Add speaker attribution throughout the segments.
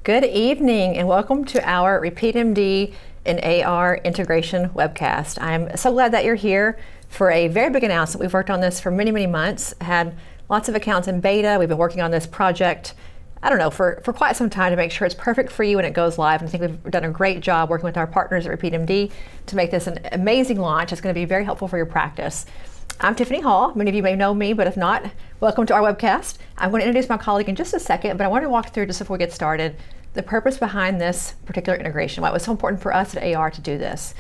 Speaker 1: Good evening and welcome to our RepeatMD and AR integration webcast. I'm so glad that you're here for a very big announcement. We've worked on this for many, many months, had lots of accounts in beta. We've been working on this project, I don't know, for quite some time to make sure it's perfect for you when it goes live. And I think we've done a great job working with our partners at RepeatMD to make this an amazing launch. It's going to be very helpful for your practice. I'm Tiphany Hall. Many of you may know me, but if not, welcome to our webcast. I'm going to introduce my colleague in just a second, but I want to walk through, just before we get started, the purpose behind this particular integration, why it was so important for us at AR to do this.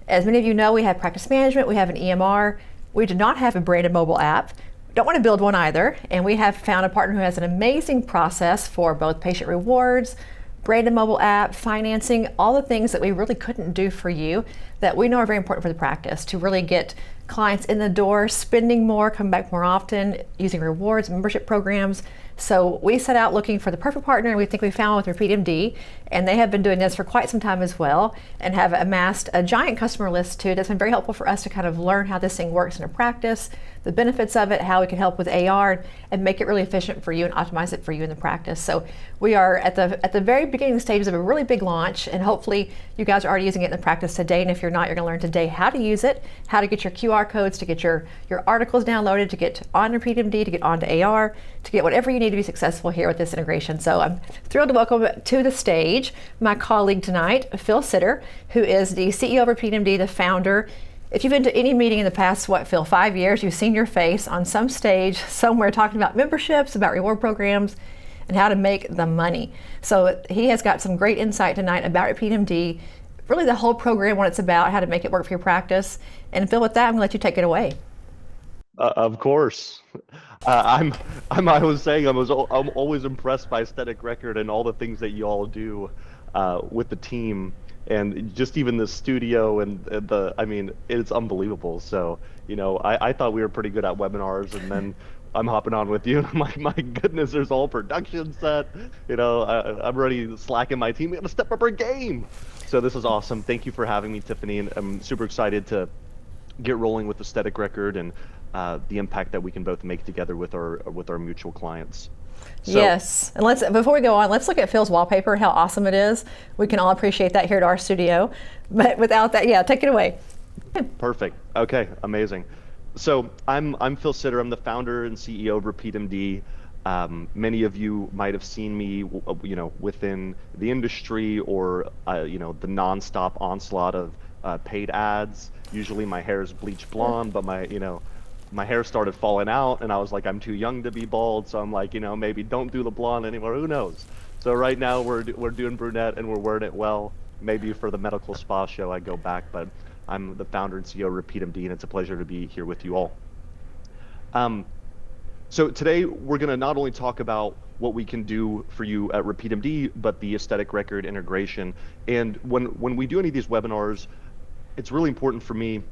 Speaker 1: As many of you know, we have practice management, we have an EMR, we do not have a branded mobile app, don't want to build one either, and we have found a partner who has an amazing process for both patient rewards, branded mobile app, financing, all the things that we really couldn't do for you that we know are very important for the practice to really get clients in the door, spending more, coming back more often, using rewards, membership programs. So we set out looking for the perfect partner, and we think we found with RepeatMD, and they have been doing this for quite some time as well, and have amassed a giant customer list too. That's been very helpful for us to kind of learn how this thing works in a practice, the benefits of it, how we can help with AR, and make it really efficient for you and optimize it for you in the practice. So we are at the very beginning stages of a really big launch, and hopefully you guys are already using it in the practice today. And if you're not, you're going to learn today how to use it, how to get your QR codes, to get your articles downloaded, to get on RepeatMD, to get onto AR, to get whatever you need to be successful here with this integration. So I'm thrilled to welcome to the stage my colleague tonight, Phil Sitter, who is the CEO of RepeatMD, the founder. If you've been to any meeting in the past, Phil, 5 years, you've seen your face on some stage somewhere talking about memberships, about reward programs, and how to make the money. So he has got some great insight tonight about RepeatMD, really the whole program, what it's about, how to make it work for your practice. And Phil, with that, I'm going to let you take it away.
Speaker 2: Of course. I was saying I'm always impressed by Aesthetic Record and all the things that you all do with the team, and just even the studio and it's unbelievable. So, I thought we were pretty good at webinars, and then I'm hopping on with you. And I'm like, my goodness, there's a whole production set. I'm already slacking my team. We got to step up our game. So this is awesome. Thank you for having me, Tiphany, and I'm super excited to get rolling with Aesthetic Record and the impact that we can both make together with our mutual clients. So,
Speaker 1: yes, and before we go on, let's look at Phil's wallpaper, how awesome it is. We can all appreciate that here at our studio. But without that, yeah, take it away.
Speaker 2: Perfect. Okay, amazing. So I'm Phil Sitter. I'm the founder and CEO of RepeatMD. Many of you might have seen me, within the industry or the nonstop onslaught of paid ads. Usually my hair is bleached blonde, but my hair started falling out, and I was like, I'm too young to be bald, so I'm like, maybe don't do the blonde anymore. Who knows? So right now we're doing brunette, and we're wearing it well. Maybe for the medical spa show I go back, but I'm the founder and CEO of RepeatMD, and it's a pleasure to be here with you all. So today we're going to not only talk about what we can do for you at RepeatMD, but the Aesthetic Record integration. And when we do any of these webinars, it's really important for me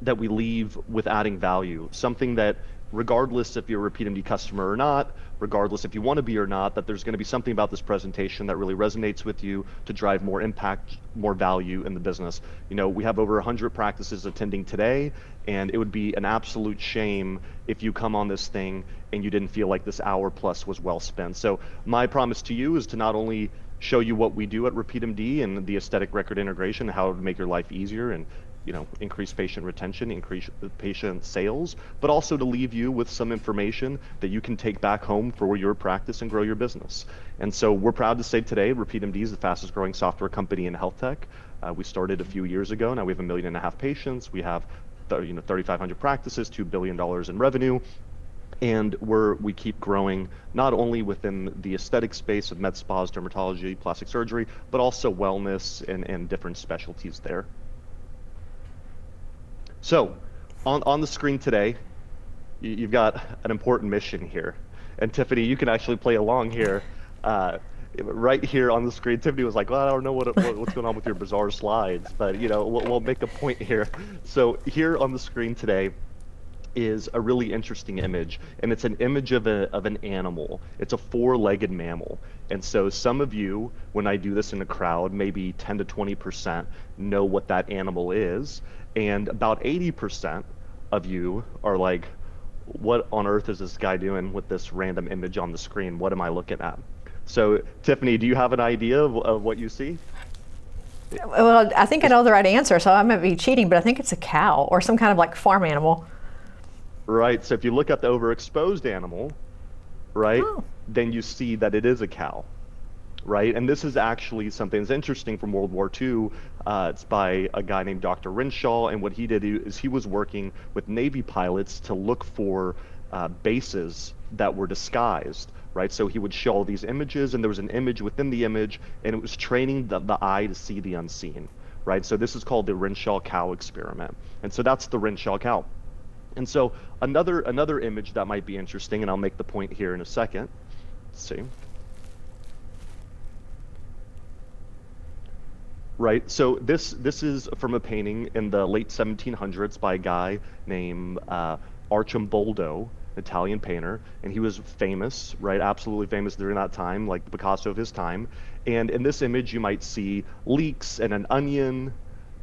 Speaker 2: that we leave with adding value, something that regardless if you're a RepeatMD customer or not, regardless if you want to be or not, that there's going to be something about this presentation that really resonates with you to drive more impact, more value in the business. We have over 100 practices attending today, and it would be an absolute shame if you come on this thing and you didn't feel like this hour plus was well spent. So my promise to you is to not only show you what we do at RepeatMD and the Aesthetic Record integration, how to make your life easier and increase patient retention, increase patient sales, but also to leave you with some information that you can take back home for your practice and grow your business. And so we're proud to say today, RepeatMD is the fastest growing software company in health tech. We started a few years ago. Now we have 1.5 million patients. We have 3,500 practices, $2 billion in revenue. And we keep growing not only within the aesthetic space of med spas, dermatology, plastic surgery, but also wellness and different specialties there. So on the screen today, you've got an important mission here. And Tiphany, you can actually play along here. Right here on the screen, Tiphany was like, well, I don't know what's going on with your bizarre slides, but we'll make a point here. So here on the screen today is a really interesting image, and it's an image of an animal. It's a 4-legged mammal. And so some of you, when I do this in a crowd, maybe 10 to 20% know what that animal is, and about 80% of you are like, what on earth is this guy doing with this random image on the screen? What am I looking at? So Tiffany, do you have an idea of what you see?
Speaker 1: Well, I think I know the right answer, so I might be cheating, but I think it's a cow or some kind of like farm animal.
Speaker 2: Right. So if you look at the overexposed animal, right,
Speaker 1: Oh,
Speaker 2: then you see that it is a cow. Right? And this is actually something that's interesting from World War II. It's by a guy named Dr. Renshaw, and what he did is he was working with Navy pilots to look for bases that were disguised, right? So he would show all these images, and there was an image within the image, and it was training the eye to see the unseen, right? So this is called the Renshaw cow experiment, and so that's the Renshaw cow. And so another image that might be interesting, and I'll make the point here in a second. Let's see. Right. So this is from a painting in the late 1700s by a guy named Arcimboldo, Italian painter, and he was famous, right? Absolutely famous during that time, like Picasso of his time. And in this image, you might see leeks and an onion,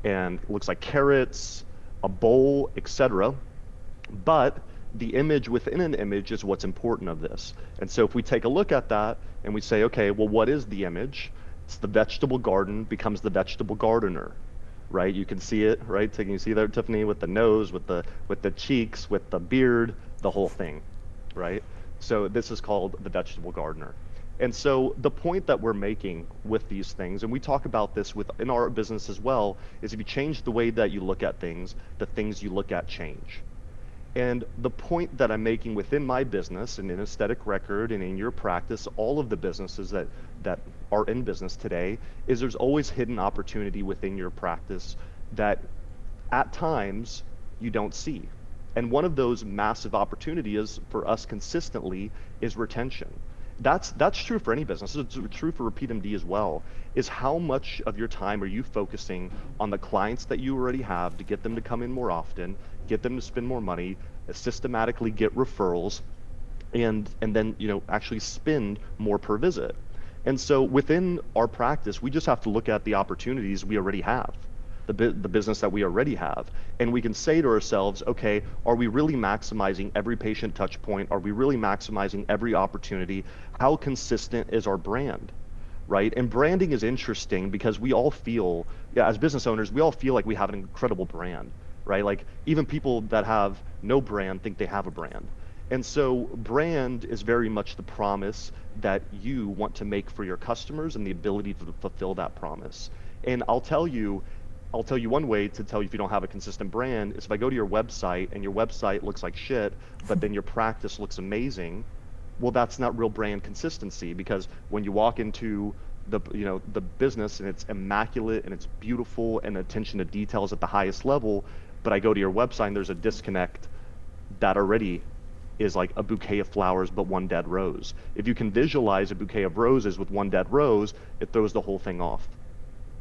Speaker 2: and looks like carrots, a bowl, etc. But the image within an image is what's important of this. And so if we take a look at that and we say, okay, well, what is the image? It's the vegetable garden becomes the vegetable gardener, right? You can see it, right? Can you see there, Tiffany, with the nose, with the cheeks, with the beard, the whole thing, right? So this is called the vegetable gardener. And so the point that we're making with these things, and we talk about this in our business as well, is if you change the way that you look at things, the things you look at change. And the point that I'm making within my business and in Aesthetic Record and in your practice, all of the businesses that are in business today, is there's always hidden opportunity within your practice that at times you don't see. And one of those massive opportunities for us consistently is retention. That's true for any business. It's true for RepeatMD as well, is how much of your time are you focusing on the clients that you already have to get them to come in more often, get them to spend more money, systematically get referrals, and then actually spend more per visit. And so within our practice, we just have to look at the opportunities we already have, the business that we already have, and we can say to ourselves, okay, are we really maximizing every patient touch point? Are we really maximizing every opportunity? How consistent is our brand? Right? And branding is interesting because we all feel, yeah, as business owners, we all feel like we have an incredible brand, right? Like even people that have no brand think they have a brand. And so brand is very much the promise that you want to make for your customers and the ability to fulfill that promise. And I'll tell you one way to tell you if you don't have a consistent brand is if I go to your website and your website looks like shit, but then your practice looks amazing, well, that's not real brand consistency, because when you walk into the business and it's immaculate and it's beautiful and attention to details at the highest level, but I go to your website and there's a disconnect, that already is like a bouquet of flowers but one dead rose. If you can visualize a bouquet of roses with one dead rose, it throws the whole thing off.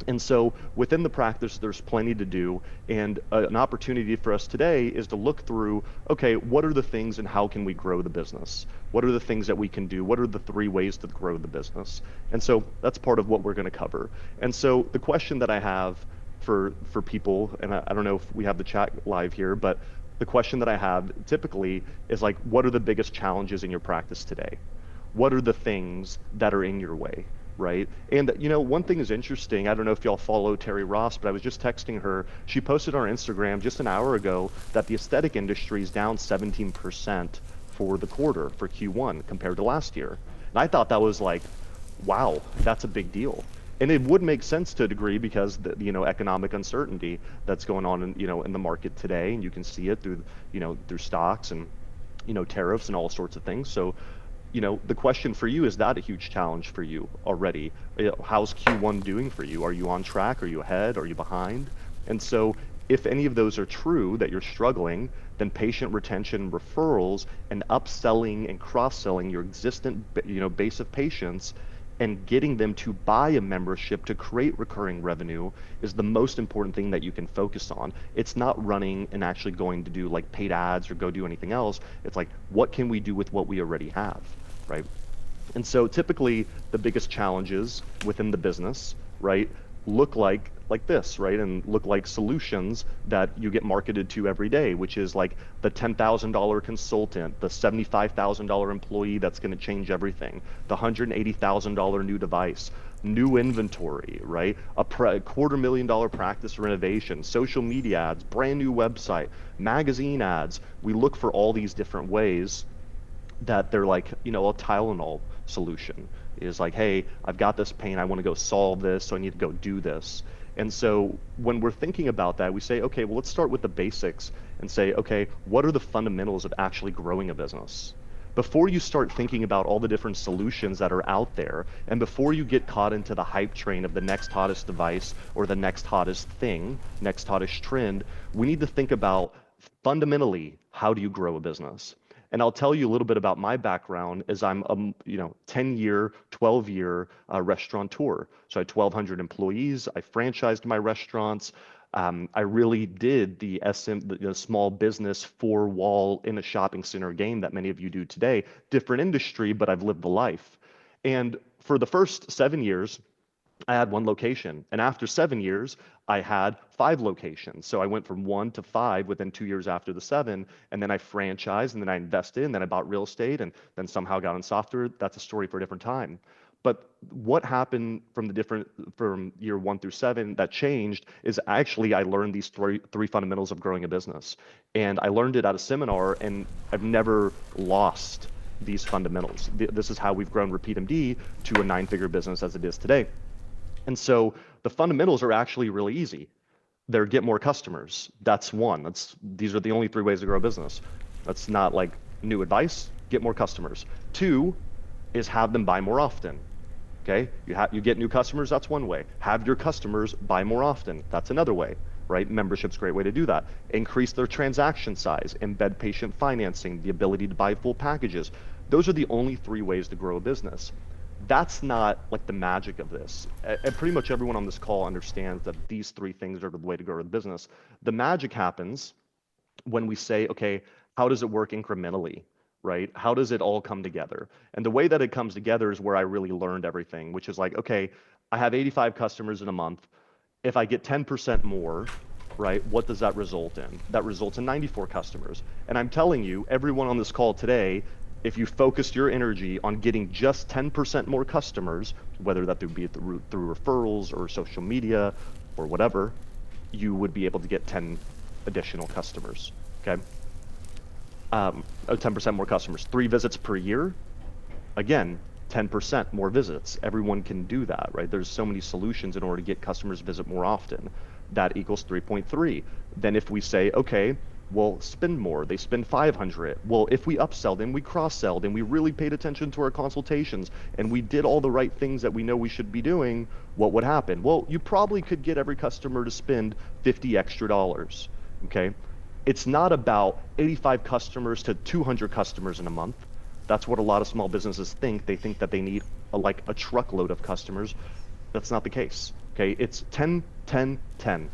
Speaker 2: And so within the practice, there's plenty to do. And an opportunity for us today is to look through, okay, what are the things and how can we grow the business? What are the things that we can do? What are the 3 ways to grow the business? And so that's part of what we're going to cover. And so the question that I have for people, and I don't know if we have the chat live here, but the question that I have typically is like, what are the biggest challenges in your practice today? What are the things that are in your way? Right? And one thing is interesting. I don't know if y'all follow Terry Ross, but I was just texting her. She posted on her Instagram just an hour ago that the aesthetic industry is down 17% for the quarter for Q1 compared to last year. And I thought that was like, wow, that's a big deal. And it would make sense to a degree because the economic uncertainty that's going on in the market today, and you can see it through through stocks and tariffs and all sorts of things. So the question for you, is that a huge challenge for you already? How's Q1 doing for you? Are you on track? Are you ahead? Are you behind? And so if any of those are true, that you're struggling, then patient retention, referrals, and upselling and cross-selling your existing base of patients and getting them to buy a membership to create recurring revenue is the most important thing that you can focus on. It's not running and actually going to do like paid ads or go do anything else. It's like, what can we do with what we already have, right? And so typically the biggest challenges within the business, right, look like this, right? And look like solutions that you get marketed to every day, which is like the $10,000 consultant, the $75,000 employee that's going to change everything, the $180,000 new device, new inventory, right? $250,000 practice renovation, social media ads, brand new website, magazine ads. We look for all these different ways that they're like, a Tylenol solution is like, hey, I've got this pain, I want to go solve this, so I need to go do this. And so when we're thinking about that, we say, okay, well, let's start with the basics and say, okay, what are the fundamentals of actually growing a business? Before you start thinking about all the different solutions that are out there, and before you get caught into the hype train of the next hottest device or the next hottest thing, next hottest trend, we need to think about fundamentally, how do you grow a business? And I'll tell you a little bit about my background as I'm a 10-year, 12-year restaurateur. So I had 1,200 employees. I franchised my restaurants. I really did the small business four-wall in a shopping center game that many of you do today. Different industry, but I've lived the life. And for the first 7 years, I had one location. And after 7 years, I had 5 locations. So I went from 1 to 5 within 2 years after the 7. And then I franchised, and then I invested, and then I bought real estate, and then somehow got in software. That's a story for a different time. But what happened from year 1 through 7 that changed is actually I learned these three fundamentals of growing a business. And I learned it at a seminar, and I've never lost these fundamentals. This is how we've grown RepeatMD to a 9-figure business as it is today. And so the fundamentals are actually really easy. They're get more customers. That's one. These are the only 3 ways to grow a business. That's not like new advice. Get more customers. 2 is have them buy more often. Okay, you get new customers. That's one way. Have your customers buy more often. That's another way. Right? Membership's a great way to do that. Increase their transaction size. Embed patient financing. The ability to buy full packages. Those are the only 3 ways to grow a business. That's not like the magic of this. And pretty much everyone on this call understands that these 3 things are the way to grow the business. The magic happens when we say, okay, how does it work incrementally, right? How does it all come together? And the way that it comes together is where I really learned everything, which is like, okay, I have 85 customers in a month. If I get 10% more, right, what does that result in? That results in 94 customers. And I'm telling you, everyone on this call today, if you focused your energy on getting just 10% more customers, whether that would be through referrals or social media or whatever, you would be able to get 10 additional customers, okay? 10% more customers. 3 visits per year, again, 10% more visits. Everyone can do that, right? There's so many solutions in order to get customers visit more often. That equals 3.3. Then if we say, okay, well, spend more. They spend 500. Well, if we upsell them, we cross-sell them, we really paid attention to our consultations, and we did all the right things that we know we should be doing, what would happen? Well, you probably could get every customer to spend $50 extra, okay? It's not about 85 customers to 200 customers in a month. That's what a lot of small businesses think. They think that they need a truckload of customers. That's not the case, okay? It's 10, 10, 10.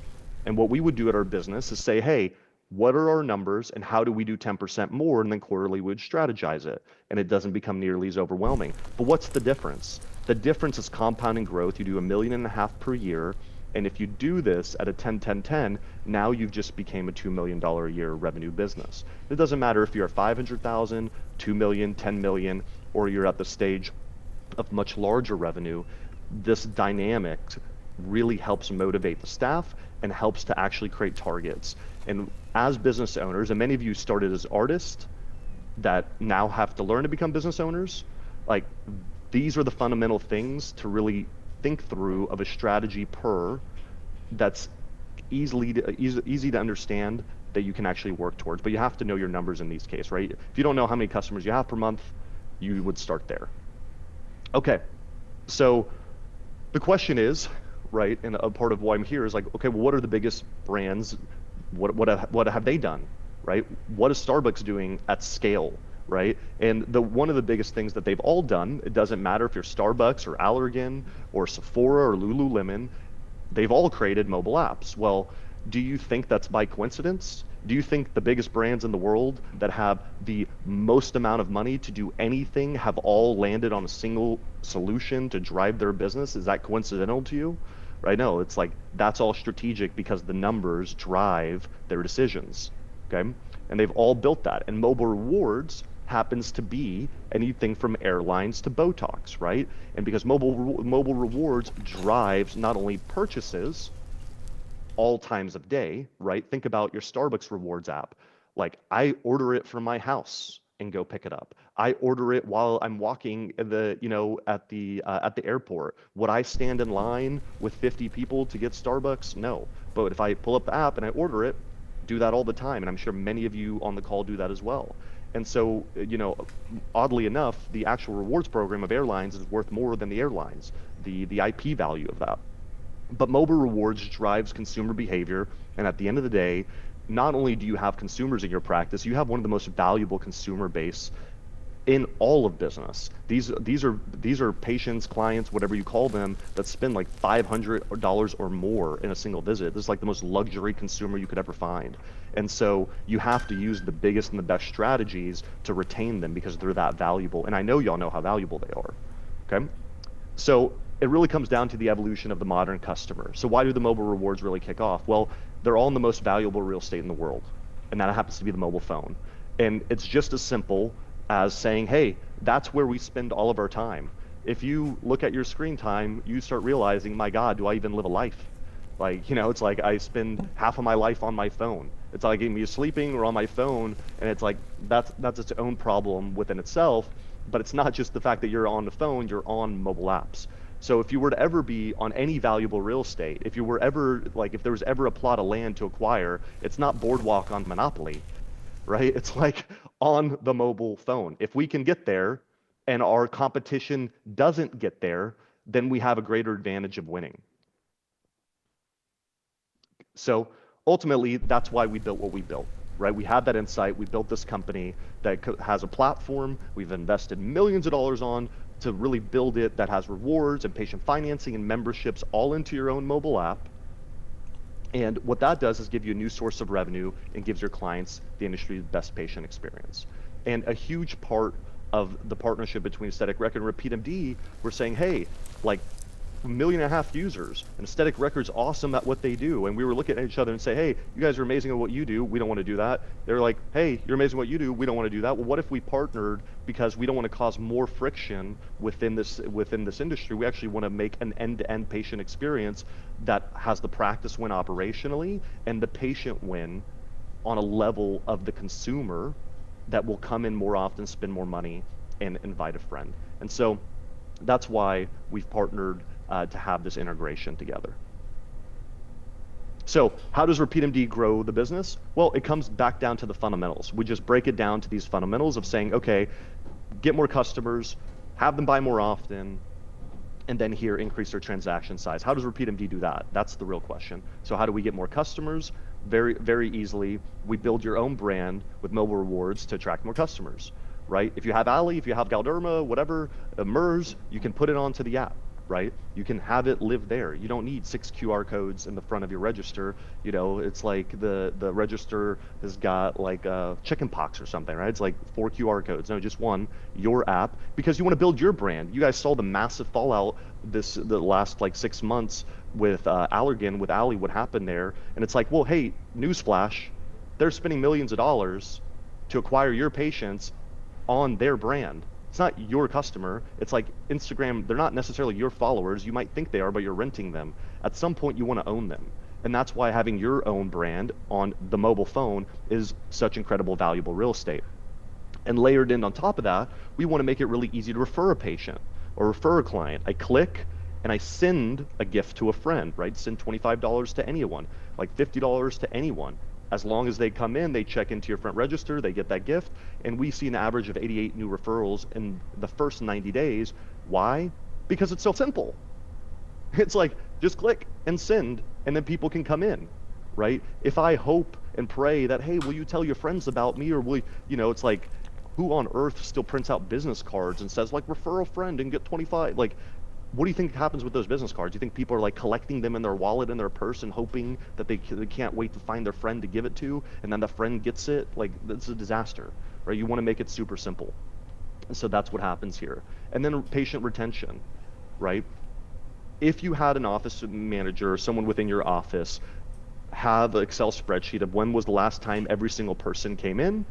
Speaker 2: And what we would do at our business is say, hey, what are our numbers and how do we do 10% more? And then quarterly we'd strategize it. And it doesn't become nearly as overwhelming. But what's the difference? The difference is compounding growth. You do $1.5 million per year. And if you do this at a 10, 10, 10, now you've just became a $2 million a year revenue business. It doesn't matter if you're at 500,000, 2 million, 10 million, or you're at the stage of much larger revenue. This dynamic really helps motivate the staff and helps to actually create targets. And as business owners, and many of you started as artists that now have to learn to become business owners, like these are the fundamental things to really think through of a strategy that's easy to understand that you can actually work towards. But you have to know your numbers in these cases, right? If you don't know how many customers you have per month, you would start there. Okay, so the question is, right, and a part of why I'm here is like, okay, well, what are the biggest brands? What have they done, right? What is Starbucks doing at scale, right? And one of the biggest things that they've all done, it doesn't matter if you're Starbucks or Allergan or Sephora or Lululemon, they've all created mobile apps. Well, do you think that's by coincidence? Do you think the biggest brands in the world that have the most amount of money to do anything have all landed on a single solution to drive their business? Is that coincidental to you? right? No, it's like that's all strategic because the numbers drive their decisions, okay? And they've all built that. And mobile rewards happens to be anything from airlines to Botox, right? And because mobile rewards drives not only purchases all times of day, right? Think about your Starbucks rewards app. Like I order it from my house and go pick it up. I order it while I'm walking at the airport. Would I stand in line with 50 people to get Starbucks? No. But if I pull up the app and I order it, do that all the time, and I'm sure many of you on the call do that as well. And so, oddly enough, the actual rewards program of airlines is worth more than the airlines, the IP value of that. But mobile rewards drives consumer behavior. And at the end of the day, not only do you have consumers in your practice, you have one of the most valuable consumer base in all of business. These are patients, clients, whatever you call them, that spend like $500 or more in a single visit. This is like the most luxury consumer you could ever find. And so you have to use the biggest and the best strategies to retain them because they're that valuable. And I know y'all know how valuable they are. Okay? So it really comes down to the evolution of the modern customer. So why do the mobile rewards really kick off? Well, they're all in the most valuable real estate in the world, and that happens to be the mobile phone. And it's just as simple as saying, hey, that's where we spend all of our time. If you look at your screen time, you start realizing, my God, do I even live a life? Like, it's like I spend half of my life on my phone. It's like me sleeping or on my phone, and it's like that's its own problem within itself. But it's not just the fact that you're on the phone, you're on mobile apps. So if you were to ever be on any valuable real estate, if there was ever a plot of land to acquire, it's not Boardwalk on Monopoly, right? It's like on the mobile phone. If we can get there and our competition doesn't get there, then we have a greater advantage of winning. So ultimately, that's why we built what we built, right? We had that insight. We built this company that has a platform we've invested millions of dollars on to really build it, that has rewards and patient financing and memberships all into your own mobile app. And what that does is give you a new source of revenue and gives your clients the industry's best patient experience. And a huge part of the partnership between Aesthetic Record and RepeatMD, we're saying, hey, like 1.5 million users, and Aesthetic Record's awesome at what they do. And we were looking at each other and say, hey, you guys are amazing at what you do. We don't want to do that. They're like, hey, you're amazing at what you do. We don't want to do that. Well, what if we partnered, because we don't want to cause more friction within this industry? We actually want to make an end-to-end patient experience that has the practice win operationally and the patient win on a level of the consumer that will come in more often, spend more money, and invite a friend. And so that's why we've partnered to have this integration together. So how does RepeatMD grow the business? Well, it comes back down to the fundamentals. We just break it down to these fundamentals of saying, okay, get more customers, have them buy more often, and then here, increase their transaction size. How does RepeatMD do that? That's the real question. So how do we get more customers? Very, very easily, we build your own brand with mobile rewards to attract more customers, right? If you have Ali, if you have Galderma, whatever, MERS, you can put it onto the app, right? You can have it live there. You don't need 6 QR codes in the front of your register. It's like the register has got like chicken pox or something, right? It's like 4 QR codes. No, just one, your app, because you want to build your brand. You guys saw the massive fallout the last like 6 months with Allergan, with Ali, what happened there. And it's like, well, hey, newsflash, they're spending millions of dollars to acquire your patients on their brand. It's not your customer. It's like Instagram, they're not necessarily your followers. You might think they are, but you're renting them. At some point, you want to own them. And that's why having your own brand on the mobile phone is such incredible, valuable real estate. And layered in on top of that, we want to make it really easy to refer a patient or refer a client. I click and I send a gift to a friend, right? Send $25 to anyone, like $50 to anyone. As long as they come in, they check into your front register, they get that gift, and we see an average of 88 new referrals in the first 90 days. Why? Because it's so simple. It's like, just click and send, and then people can come in, right? If I hope and pray that, hey, will you tell your friends about me, or will it's like, who on earth still prints out business cards and says, like, refer a friend and get 25? Like, what do you think happens with those business cards? Do you think people are like collecting them in their wallet, in their purse, and hoping that they can't wait to find their friend to give it to, and then the friend gets it? Like, that's a disaster, right? You want to make it super simple. And so that's what happens here. And then patient retention, right? if you had an office manager or someone within your office have an Excel spreadsheet of when was the last time every single person came in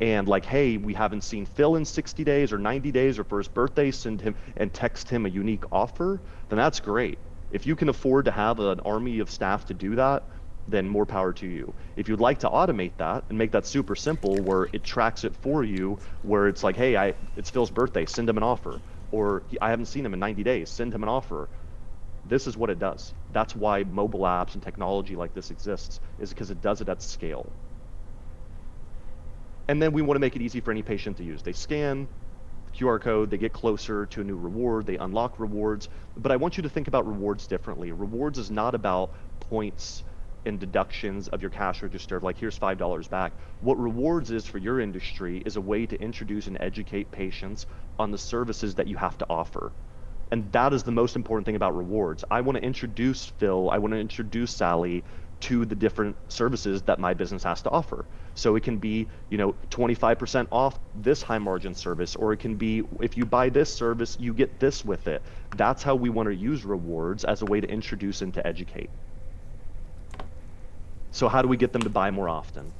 Speaker 2: and like, hey, we haven't seen Phil in 60 days or 90 days or for his birthday, send him and text him a unique offer, then that's great. If you can afford to have an army of staff to do that, then more power to you. If you'd like to automate that and make that super simple where it tracks it for you, where it's like, hey, it's Phil's birthday, send him an offer. Or I haven't seen him in 90 days, send him an offer. This is what it does. That's why mobile apps and technology like this exists, is because it does it at scale. And then we want to make it easy for any patient to use. They scan the QR code, they get closer to a new reward, they unlock rewards. But I want you to think about rewards differently. Rewards is not about points and deductions of your cash register, like here's $5 back. What rewards is for your industry is a way to introduce and educate patients on the services that you have to offer. And that is the most important thing about rewards. I want to introduce Phil, I want to introduce Sally to the different services that my business has to offer. So it can be, 25% off this high margin service, or it can be, if you buy this service, you get this with it. That's how we want to use rewards as a way to introduce and to educate. So how do we get them to buy more often,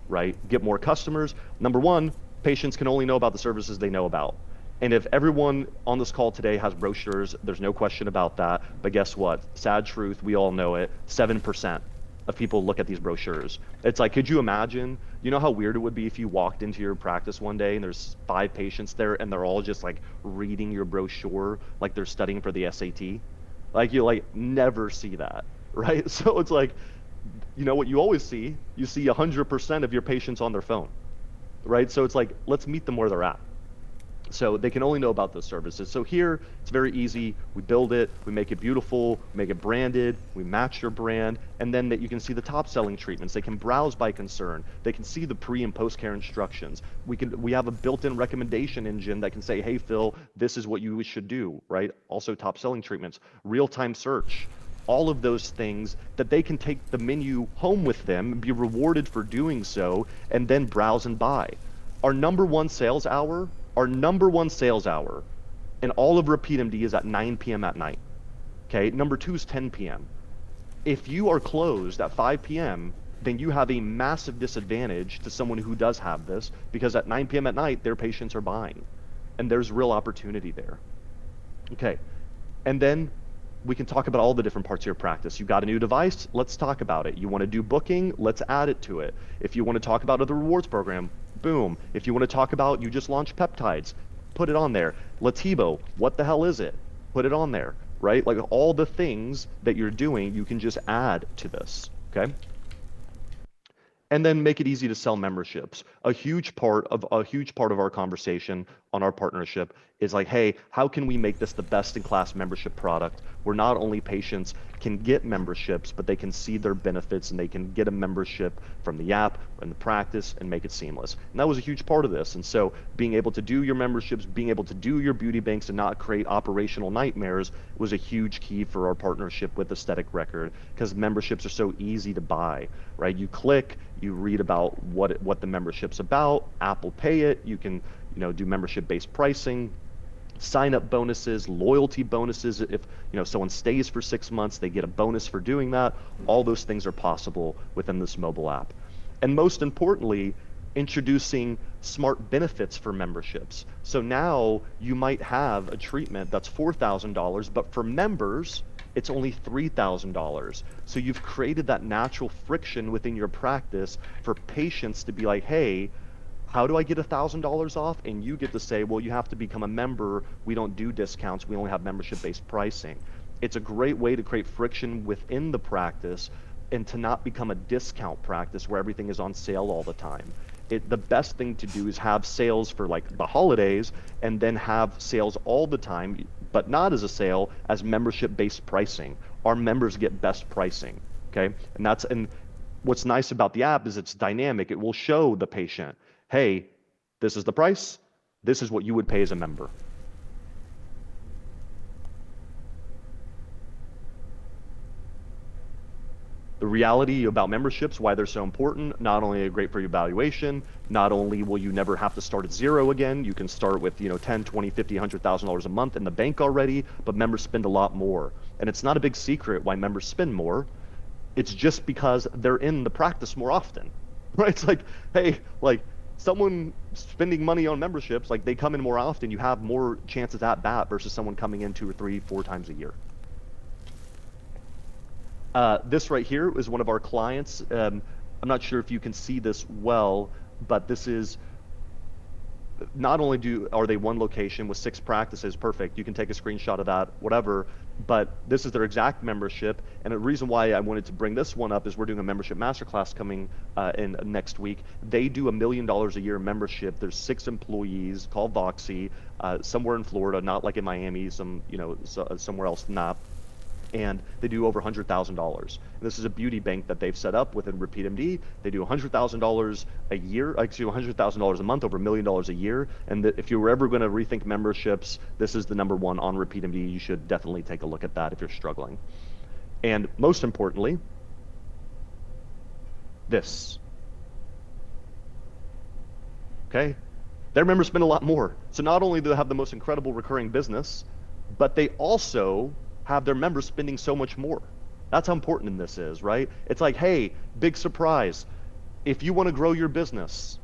Speaker 2: right? Get more customers. Number one, patients can only know about the services they know about. And if everyone on this call today has brochures, there's no question about that. But guess what? Sad truth, we all know it. 7% of people look at these brochures. It's like, could you imagine, how weird it would be if you walked into your practice one day and there's 5 patients there and they're all just like reading your brochure like they're studying for the SAT? Like you never see that, right? So it's like, what you always see, you see 100% of your patients on their phone, right? So it's like, let's meet them where they're at. So they can only know about those services. So here, it's very easy. We build it, we make it beautiful, make it branded, we match your brand, and then that you can see the top selling treatments. They can browse by concern. They can see the pre and post care instructions. We have a built-in recommendation engine that can say, hey, Phil, this is what you should do, right? Also top selling treatments, real-time search, all of those things that they can take the menu home with them and be rewarded for doing so, and then browse and buy. Our number one sales hour in all of RepeatMD is at 9 p.m. at night. Okay, number 2 is 10 p.m. If you are closed at 5 p.m., then you have a massive disadvantage to someone who does have this, because at 9 p.m. at night, their patients are buying, and there's real opportunity there. Okay, and then we can talk about all the different parts of your practice. You got a new device, let's talk about it. You want to do booking, let's add it to it. If you want to talk about the rewards program, boom. If you want to talk about you just launched peptides, put it on there. Latibo, what the hell is it? Put it on there, right? Like all the things that you're doing, you can just add to this, okay? And then make it easy to sell memberships. A huge part of our conversation on our partnership is like, hey, how can we make this the best in class membership product where not only patients can get memberships, but they can see their benefits and they can get a membership from the app and the practice and make it seamless. And that was a huge part of this. And so being able to do your memberships, being able to do your beauty banks and not create operational nightmares was a huge key for our partnership with Aesthetic Record, because memberships are so easy to buy, right? You click, you read about what the membership's about, Apple Pay it, you can do membership-based pricing, sign-up bonuses, loyalty bonuses. If someone stays for 6 months, they get a bonus for doing that. All those things are possible within this mobile app. And most importantly, introducing smart benefits for memberships. So now you might have a treatment that's $4,000, but for members, it's only $3,000. So you've created that natural friction within your practice for patients to be like, hey, how do I get $1,000 off? And you get to say, well, you have to become a member. We don't do discounts. We only have membership-based pricing. It's a great way to create friction within the practice and to not become a discount practice where everything is on sale all the time. The best thing to do is have sales for like the holidays and then have sales all the time, but not as a sale, as membership-based pricing. Our members get best pricing, okay? And what's nice about the app is it's dynamic. It will show the patient, hey, this is the price, this is what you would pay as a member. The reality about memberships, why they're so important, not only are great for your valuation, not only will you never have to start at zero again, you can start with, you know, 10, 20, 50, $100,000 a month in the bank already, but members spend a lot more. And it's not a big secret why members spend more. It's just because they're in the practice more often, right? It's like, hey, like someone spending money on memberships, like they come in more often, you have more chances at bat versus someone coming in 2 or 3, 4 times a year. This right here is one of our clients. I'm not sure if you can see this well, but this is not only are they one location with 6 practices, perfect. You can take a screenshot of that, whatever. But this is their exact membership. And the reason why I wanted to bring this one up is we're doing a membership masterclass coming in next week. They do $1 million a year membership. There's 6 employees called Voxy, somewhere in Florida, not like in Miami, somewhere else not. And they do over $100,000. This is a beauty bank that they've set up within RepeatMD. They do $100,000 a year, $100,000 a month, over $1 million a year. And if you were ever going to rethink memberships, this is the #1 on RepeatMD. You should definitely take a look at that if you're struggling. And most importantly, this. Okay? Their members spend a lot more. So not only do they have the most incredible recurring business, but they also have their members spending so much more. That's how important this is, right? It's like, hey, big surprise. If you want to grow your business,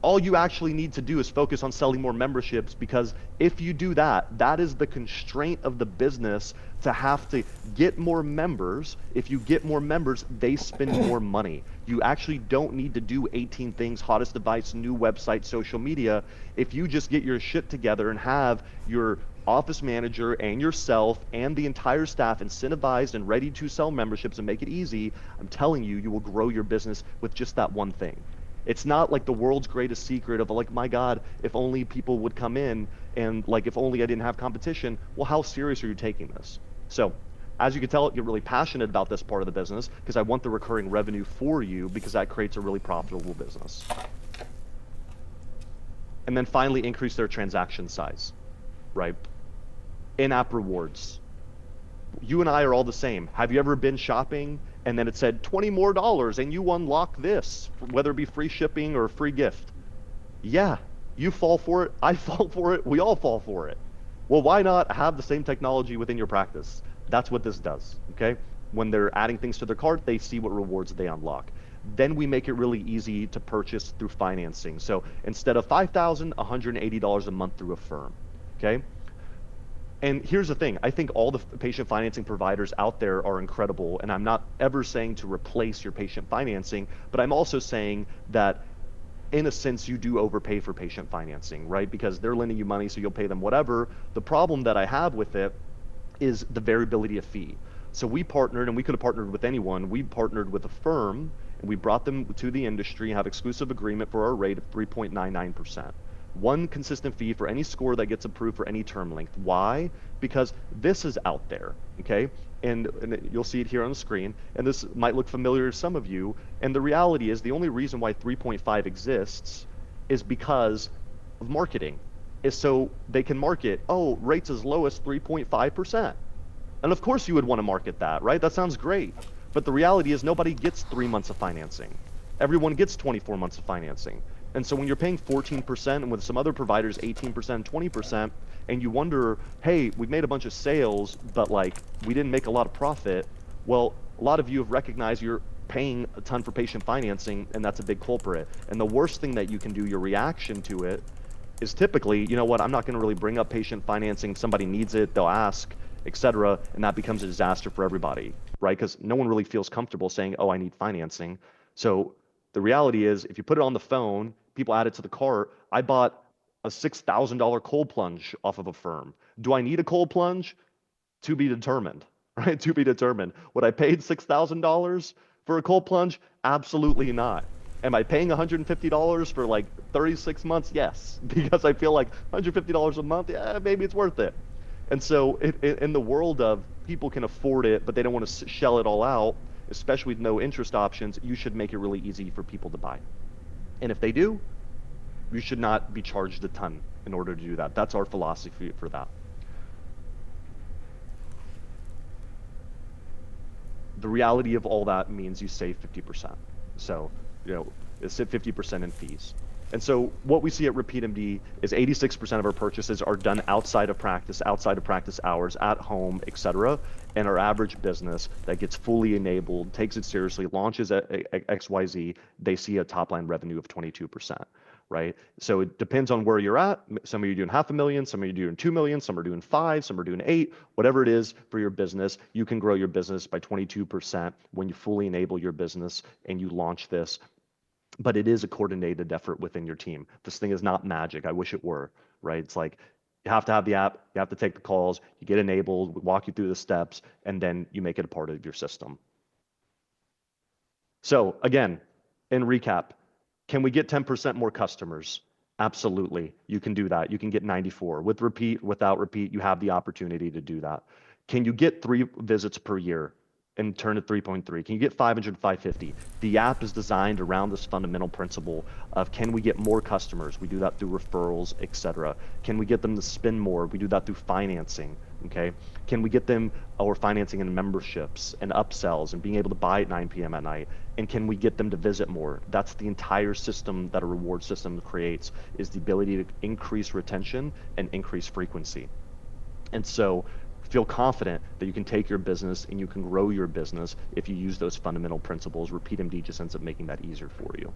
Speaker 2: all you actually need to do is focus on selling more memberships, because if you do that, that is the constraint of the business to have to get more members. If you get more members, they spend more money. You actually don't need to do 18 things, hottest device, new website, social media. If you just get your shit together and have your office manager and yourself and the entire staff incentivized and ready to sell memberships and make it easy, I'm telling you, you will grow your business with just that one thing. It's not like the world's greatest secret of like, my God, if only people would come in, and like, if only I didn't have competition. Well, how serious are you taking this? So as you can tell, you're really passionate about this part of the business, because I want the recurring revenue for you, because that creates a really profitable business. And then finally, increase their transaction size, right? In-app rewards. You and I are all the same. Have you ever been shopping and then it said $20 more and you unlock this, whether it be free shipping or a free gift? Yeah, you fall for it. I fall for it. We all fall for it. Well, why not have the same technology within your practice? That's what this does, okay? When they're adding things to their cart, they see what rewards they unlock. Then we make it really easy to purchase through financing. So instead of $5,000, $180 a month through a firm, okay? And here's the thing, I think all the patient financing providers out there are incredible, and I'm not ever saying to replace your patient financing, but I'm also saying that in a sense you do overpay for patient financing, right? Because they're lending you money, so you'll pay them whatever. The problem that I have with it is the variability of fee. So we partnered, and we could have partnered with anyone, we partnered with a firm, and we brought them to the industry and have exclusive agreement for our rate of 3.99%. One consistent fee for any score that gets approved for any term length. Why? Because this is out there, okay? And you'll see it here on the screen, and this might look familiar to some of you, and the reality is the only reason why 3.5 exists is because of marketing, is so they can market, oh, rates as low as 3.5%. And of course you would want to market that, right? That sounds great. But the reality is nobody gets 3 months of financing. Everyone gets 24 months of financing. And so when you're paying 14% and with some other providers 18%, 20%, and you wonder, hey, we've made a bunch of sales, but like we didn't make a lot of profit. Well, a lot of you have recognized you're paying a ton for patient financing, and that's a big culprit. And the worst thing that you can do, your reaction to it, is typically, you know what, I'm not going to really bring up patient financing. If somebody needs it, they'll ask, etc., and that becomes a disaster for everybody, right? Because no one really feels comfortable saying, oh, I need financing. So the reality is, if you put it on the phone, people add it to the cart. I bought a $6,000 cold plunge off of a firm. Do I need a cold plunge? To be determined, right? To be determined. Would I pay $6,000 for a cold plunge? Absolutely not. Am I paying $150 for like 36 months? Yes, because I feel like $150 a month, yeah, maybe it's worth it. And so in the world of people can afford it, but they don't want to shell it all out, especially with no interest options, you should make it really easy for people to buy. And if they do, you should not be charged a ton in order to do that. That's our philosophy for that. The reality of all that means you save 50%. So, it's at 50% in fees. And so what we see at RepeatMD is 86% of our purchases are done outside of practice hours, at home, et cetera. And our average business that gets fully enabled, takes it seriously, launches at XYZ, they see a top line revenue of 22%, right? So it depends on where you're at. Some of you are doing $500,000, some of you are doing 2 million, some are doing 5, some are doing 8, whatever it is for your business. You can grow your business by 22% when you fully enable your business and you launch this. But it is a coordinated effort within your team. This thing is not magic. I wish it were, right? It's like you have to have the app, you have to take the calls, you get enabled, we walk you through the steps, and then you make it a part of your system. So again, in recap, can we get 10% more customers? Absolutely. You can do that. You can get 94. With Repeat, without Repeat, you have the opportunity to do that. Can you get 3 visits per year and turn to 3.3? Can you get 500, 550? The app is designed around this fundamental principle of, can we get more customers? We do that through referrals, etc. Can we get them to spend more? We do that through financing. Okay. Can we get them our financing and memberships and upsells and being able to buy at 9 p.m. at night? And can we get them to visit more? That's the entire system that a reward system creates, is the ability to increase retention and increase frequency. And so feel confident that you can take your business and you can grow your business if you use those fundamental principles. RepeatMD just ends up making that easier for you.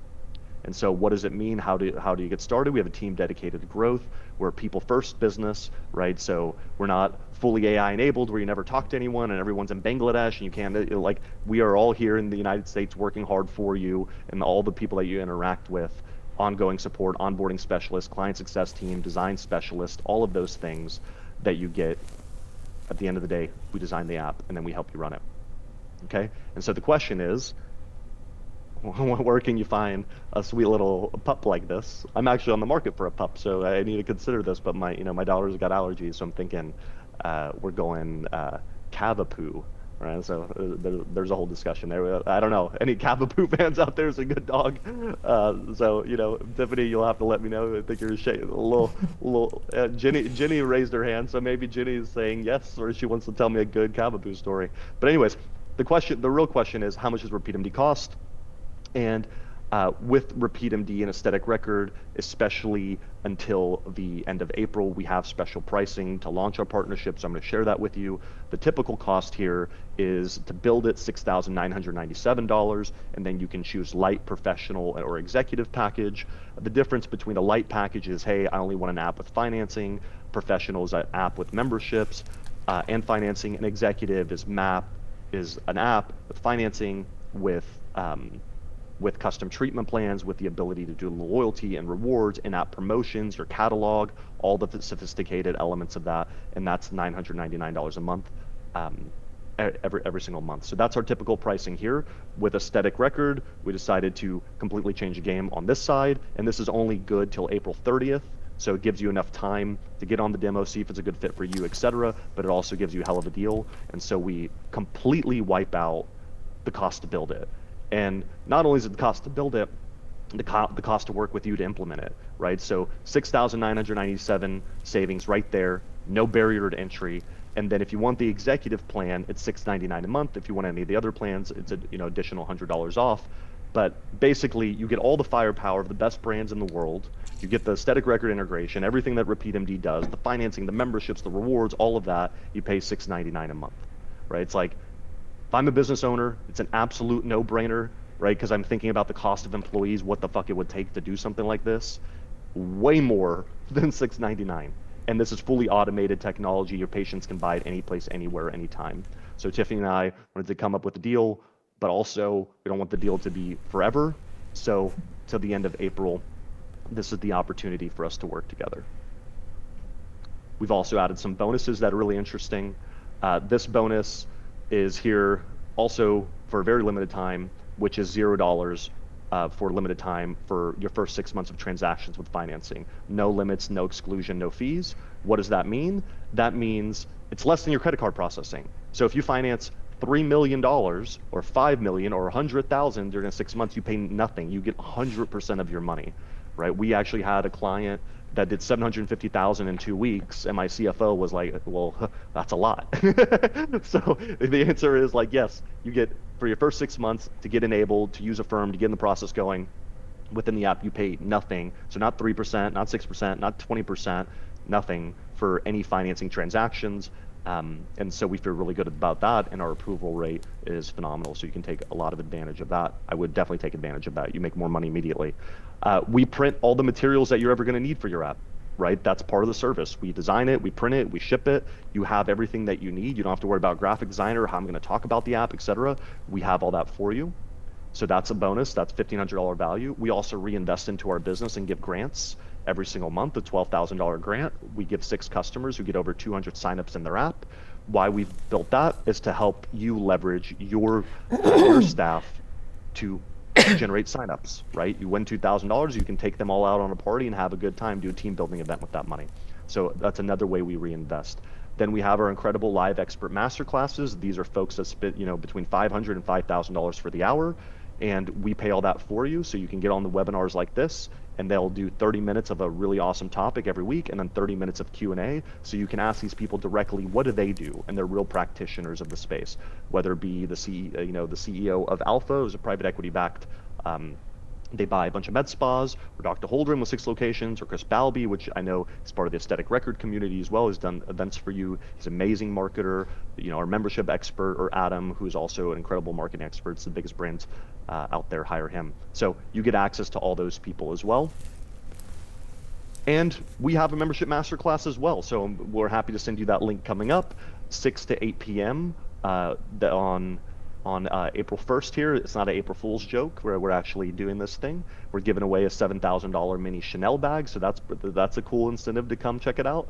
Speaker 2: And so what does it mean? How do you get started? We have a team dedicated to growth. We're a people first business, right? So we're not fully AI enabled where you never talk to anyone and everyone's in Bangladesh and you can't, like, we are all here in the United States working hard for you and all the people that you interact with, ongoing support, onboarding specialists, client success team, design specialist, all of those things that you get. At the end of the day, we design the app and then we help you run it. Okay? And so the question is, where can you find a sweet little pup like this? I'm actually on the market for a pup, so I need to consider this, but my daughter's got allergies, so I'm thinking we're going Cavapoo, right? So there's a whole discussion there. I don't know. Any Cavapoo fans out there? Is a good dog. So Tiphany, you'll have to let me know. I think you're a little. Jenny raised her hand, so maybe Jenny is saying yes, or she wants to tell me a good Cavapoo story. But anyways, the real question is, how much does RepeatMD cost? And with RepeatMD and Aesthetic Record, especially until the end of April, we have special pricing to launch our partnership. So I'm going to share that with you. The typical cost here is to build it $6,997, and then you can choose light, professional, or executive package. The difference between a light package is, hey, I only want an app with financing. Professional is an app with memberships and financing. And executive is an app with financing with custom treatment plans, with the ability to do loyalty and rewards, in-app promotions, your catalog, all the sophisticated elements of that, and that's $999 a month, every single month. So that's our typical pricing here. With Aesthetic Record, we decided to completely change the game on this side, and this is only good till April 30th. So it gives you enough time to get on the demo, see if it's a good fit for you, etc. But it also gives you a hell of a deal. And so we completely wipe out the cost to build it. And not only is it the cost to build it, the cost to work with you to implement it, right? So $6,997 savings right there, no barrier to entry. And then if you want the executive plan, it's $699 a month. If you want any of the other plans, it's additional $100 off. But basically, you get all the firepower of the best brands in the world. You get the Aesthetic Record integration, everything that RepeatMD does, the financing, the memberships, the rewards, all of that. You pay $699 a month, right? It's like, if I'm a business owner, it's an absolute no-brainer, right? Because I'm thinking about the cost of employees, what the fuck it would take to do something like this. Way more than $699. And this is fully automated technology. Your patients can buy it any place, anywhere, anytime. So Tiphany and I wanted to come up with a deal, but also we don't want the deal to be forever. So till the end of April, this is the opportunity for us to work together. We've also added some bonuses that are really interesting. This bonus is here also for a very limited time, which is $0 for limited time for your first 6 months of transactions with financing. No limits, no exclusion, no fees. What does that mean? That means it's less than your credit card processing. So if you finance $3 million or $5 million or $100,000 during 6 months, you pay nothing. You get 100% of your money, right? We actually had a client that did 750,000 in 2 weeks, and my CFO was like, well, that's a lot. So the answer is like, yes, you get for your first 6 months to get enabled, to use Affirm, to get in the process going. Within the app, you pay nothing. So not 3%, not 6%, not 20%, nothing for any financing transactions. And so we feel really good about that, and our approval rate is phenomenal. So you can take a lot of advantage of that. I would definitely take advantage of that. You make more money immediately. We print all the materials that you're ever going to need for your app, right? That's part of the service. We design it, we print it, we ship it. You have everything that you need. You don't have to worry about graphic designer, how I'm going to talk about the app, etc. We have all that for you. So that's a bonus. That's $1,500 value. We also reinvest into our business and give grants every single month, a $12,000 grant. We give 6 customers who get over 200 signups in their app. Why we've built that is to help you leverage your staff to generate signups, right? You win $2,000, you can take them all out on a party and have a good time, do a team building event with that money. So that's another way we reinvest. Then we have our incredible live expert masterclasses. These are folks that spend, between $500 and $5,000 for the hour, and we pay all that for you, so you can get on the webinars like this, and they'll do 30 minutes of a really awesome topic every week, and then 30 minutes of Q&A, so you can ask these people directly, what do they do? And they're real practitioners of the space, whether it be the CEO of Alpha, who's a private equity-backed, they buy a bunch of med spas, or Dr. Holdren with 6 locations, or Chris Balby, which I know is part of the aesthetic record community as well, has done events for you. He's an amazing marketer. Our membership expert, or Adam, who's also an incredible marketing expert. It's the biggest brands out there hire him. So you get access to all those people as well. And we have a membership masterclass as well. So we're happy to send you that link coming up, 6 to 8 p.m. On April 1st here. It's not an April Fool's joke where we're actually doing this thing. We're giving away a $7,000 mini Chanel bag, so that's a cool incentive to come check it out.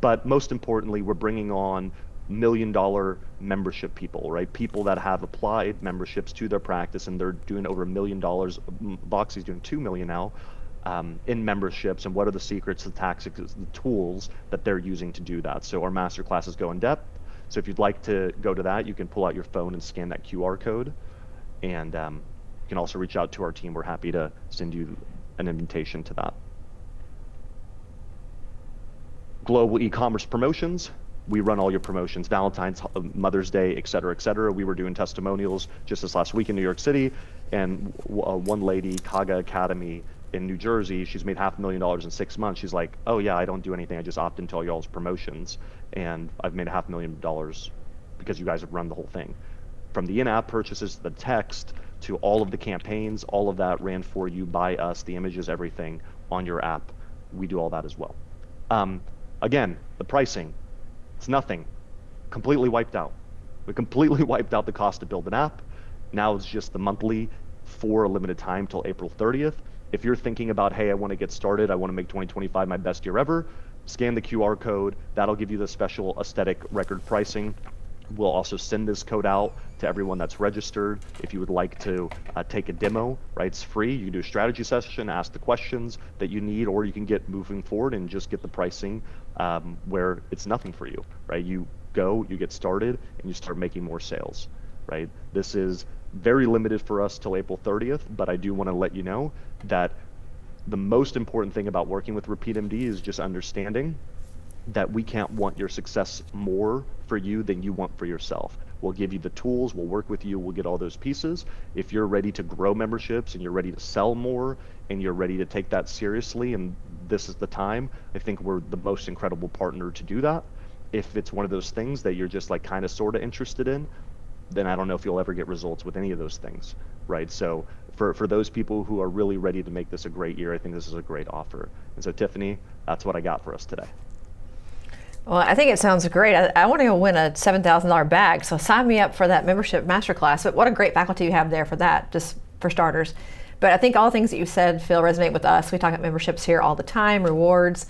Speaker 2: But most importantly, we're bringing on $1 million membership people, right? People that have applied memberships to their practice, and they're doing over $1 million. Boxy's doing $2 million now in memberships. And what are the secrets, the tactics, the tools that they're using to do that? So our master classes go in depth. So if you'd like to go to that, you can pull out your phone and scan that QR code. And you can also reach out to our team. We're happy to send you an invitation to that. Global e-commerce promotions. We run all your promotions, Valentine's, Mother's Day, et cetera, et cetera. We were doing testimonials just this last week in New York City. And one lady, Kaga Academy in New Jersey, she's made $500,000 in 6 months. She's like, oh yeah, I don't do anything. I just opt into all y'all's promotions. And I've made $500,000 because you guys have run the whole thing. From the in-app purchases, the text, to all of the campaigns, all of that ran for you by us, the images, everything on your app. We do all that as well. Again, the pricing, it's nothing. Completely wiped out. We completely wiped out the cost to build an app. Now it's just the monthly for a limited time till April 30th. If you're thinking about, hey, I want to get started, I want to make 2025 my best year ever, scan the QR code. That'll give you the special aesthetic record pricing. We'll also send this code out to everyone that's registered. If you would like to take a demo, right, it's free. You can do a strategy session, ask the questions that you need, or you can get moving forward and just get the pricing where it's nothing for you, right? You go, you get started, and you start making more sales, right? This is very limited for us till April 30th, but I do want to let you know that the most important thing about working with RepeatMD is just understanding that we can't want your success more for you than you want for yourself. We'll give you the tools, we'll work with you, we'll get all those pieces. If you're ready to grow memberships and you're ready to sell more and you're ready to take that seriously, and this is the time, I think we're the most incredible partner to do that. If it's one of those things that you're just like kind of sort of interested in, then I don't know if you'll ever get results with any of those things, right? So for those people who are really ready to make this a great year, I think this is a great offer. And so Tiphany, that's what I got for us today.
Speaker 1: Well, I think it sounds great. I want to go win a $7,000 bag, so sign me up for that membership masterclass. But what a great faculty you have there for that, just for starters. But I think all the things that you said, Phil, resonate with us. We talk about memberships here all the time, rewards,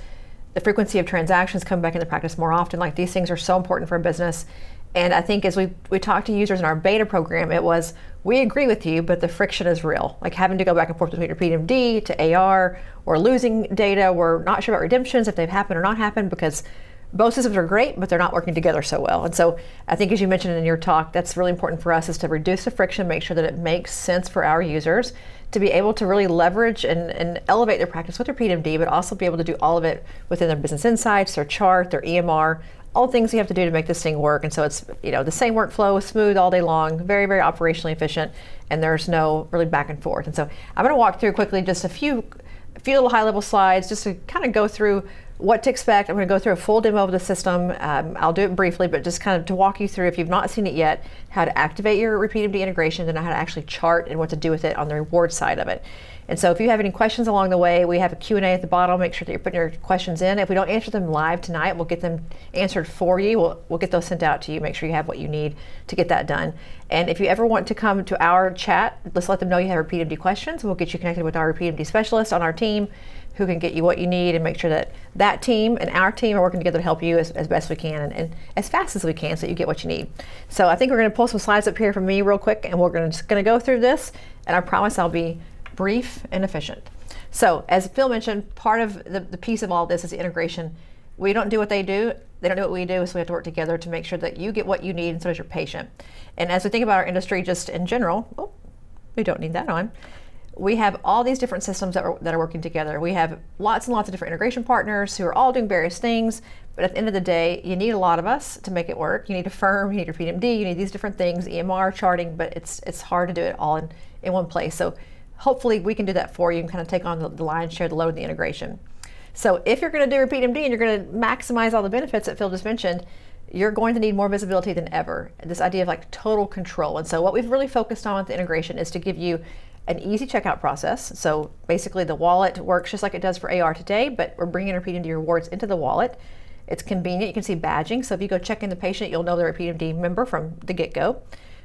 Speaker 1: the frequency of transactions come back into practice more often. Like, these things are so important for a business. And I think as we talked to users in our beta program, it was, we agree with you, but the friction is real. Like having to go back and forth between RepeatMD to AR, or losing data. We're not sure about redemptions, if they've happened or not happened, because both systems are great, but they're not working together so well. And so I think, as you mentioned in your talk, that's really important for us, is to reduce the friction, make sure that it makes sense for our users to be able to really leverage and elevate their practice with RepeatMD, but also be able to do all of it within their business insights, their chart, their EMR, all the things you have to do to make this thing work. And so it's, the same workflow, smooth all day long, very, very operationally efficient, and there's no really back and forth. And so I'm going to walk through quickly just a few little high-level slides just to kind of go through what to expect. I'm going to go through a full demo of the system. I'll do it briefly, but just kind of to walk you through, if you've not seen it yet, how to activate your RepeatMD integration and how to actually chart and what to do with it on the reward side of it. And so if you have any questions along the way, we have a Q&A at the bottom. Make sure that you're putting your questions in. If we don't answer them live tonight, we'll get them answered for you. We'll get those sent out to you. Make sure you have what you need to get that done. And if you ever want to come to our chat, let's let them know you have RepeatMD questions. We'll get you connected with our RepeatMD specialist on our team who can get you what you need and make sure that that team and our team are working together to help you as best we can and as fast as we can so you get what you need. So I think we're going to pull some slides up here from me real quick, and we're just going to go through this, and I promise I'll be brief and efficient. So as Phil mentioned, part of the piece of all this is the integration. We don't do what they do, they don't do what we do, so we have to work together to make sure that you get what you need and so does your patient. And as we think about our industry just in general, we don't need that on. We have all these different systems that are working together. We have lots and lots of different integration partners who are all doing various things, but at the end of the day, you need a lot of us to make it work. You need a firm, you need RepeatMD, you need these different things, EMR, charting, but it's hard to do it all in one place. So hopefully we can do that for you and kind of take on the lion's share, the load of the integration. So if you're going to do RepeatMD and you're going to maximize all the benefits that Phil just mentioned, you're going to need more visibility than ever. This idea of like total control. And so what we've really focused on with the integration is to give you an easy checkout process. So basically the wallet works just like it does for AR today, but we're bringing RepeatMD rewards into the wallet. It's convenient. You can see badging. So if you go check in the patient, you'll know they're a RepeatMD member from the get-go.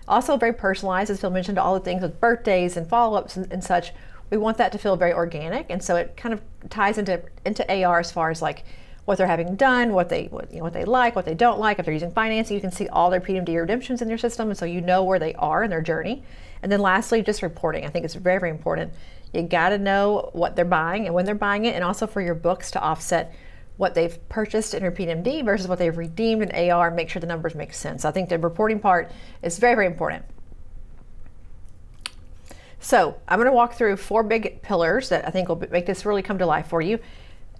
Speaker 1: Also very personalized, as Phil mentioned, all the things with birthdays and follow-ups and such. We want that to feel very organic, and so it kind of ties into AR as far as like what they're having done, what they like, what they don't like. If they're using financing, you can see all their RepeatMD redemptions in your system, and so you know where they are in their journey. And then lastly, just reporting. I think it's very, very important. You got to know what they're buying and when they're buying it, and also for your books to offset what they've purchased in RepeatMD versus what they've redeemed in AR, make sure the numbers make sense. I think the reporting part is very, very important. So I'm going to walk through 4 big pillars that I think will make this really come to life for you.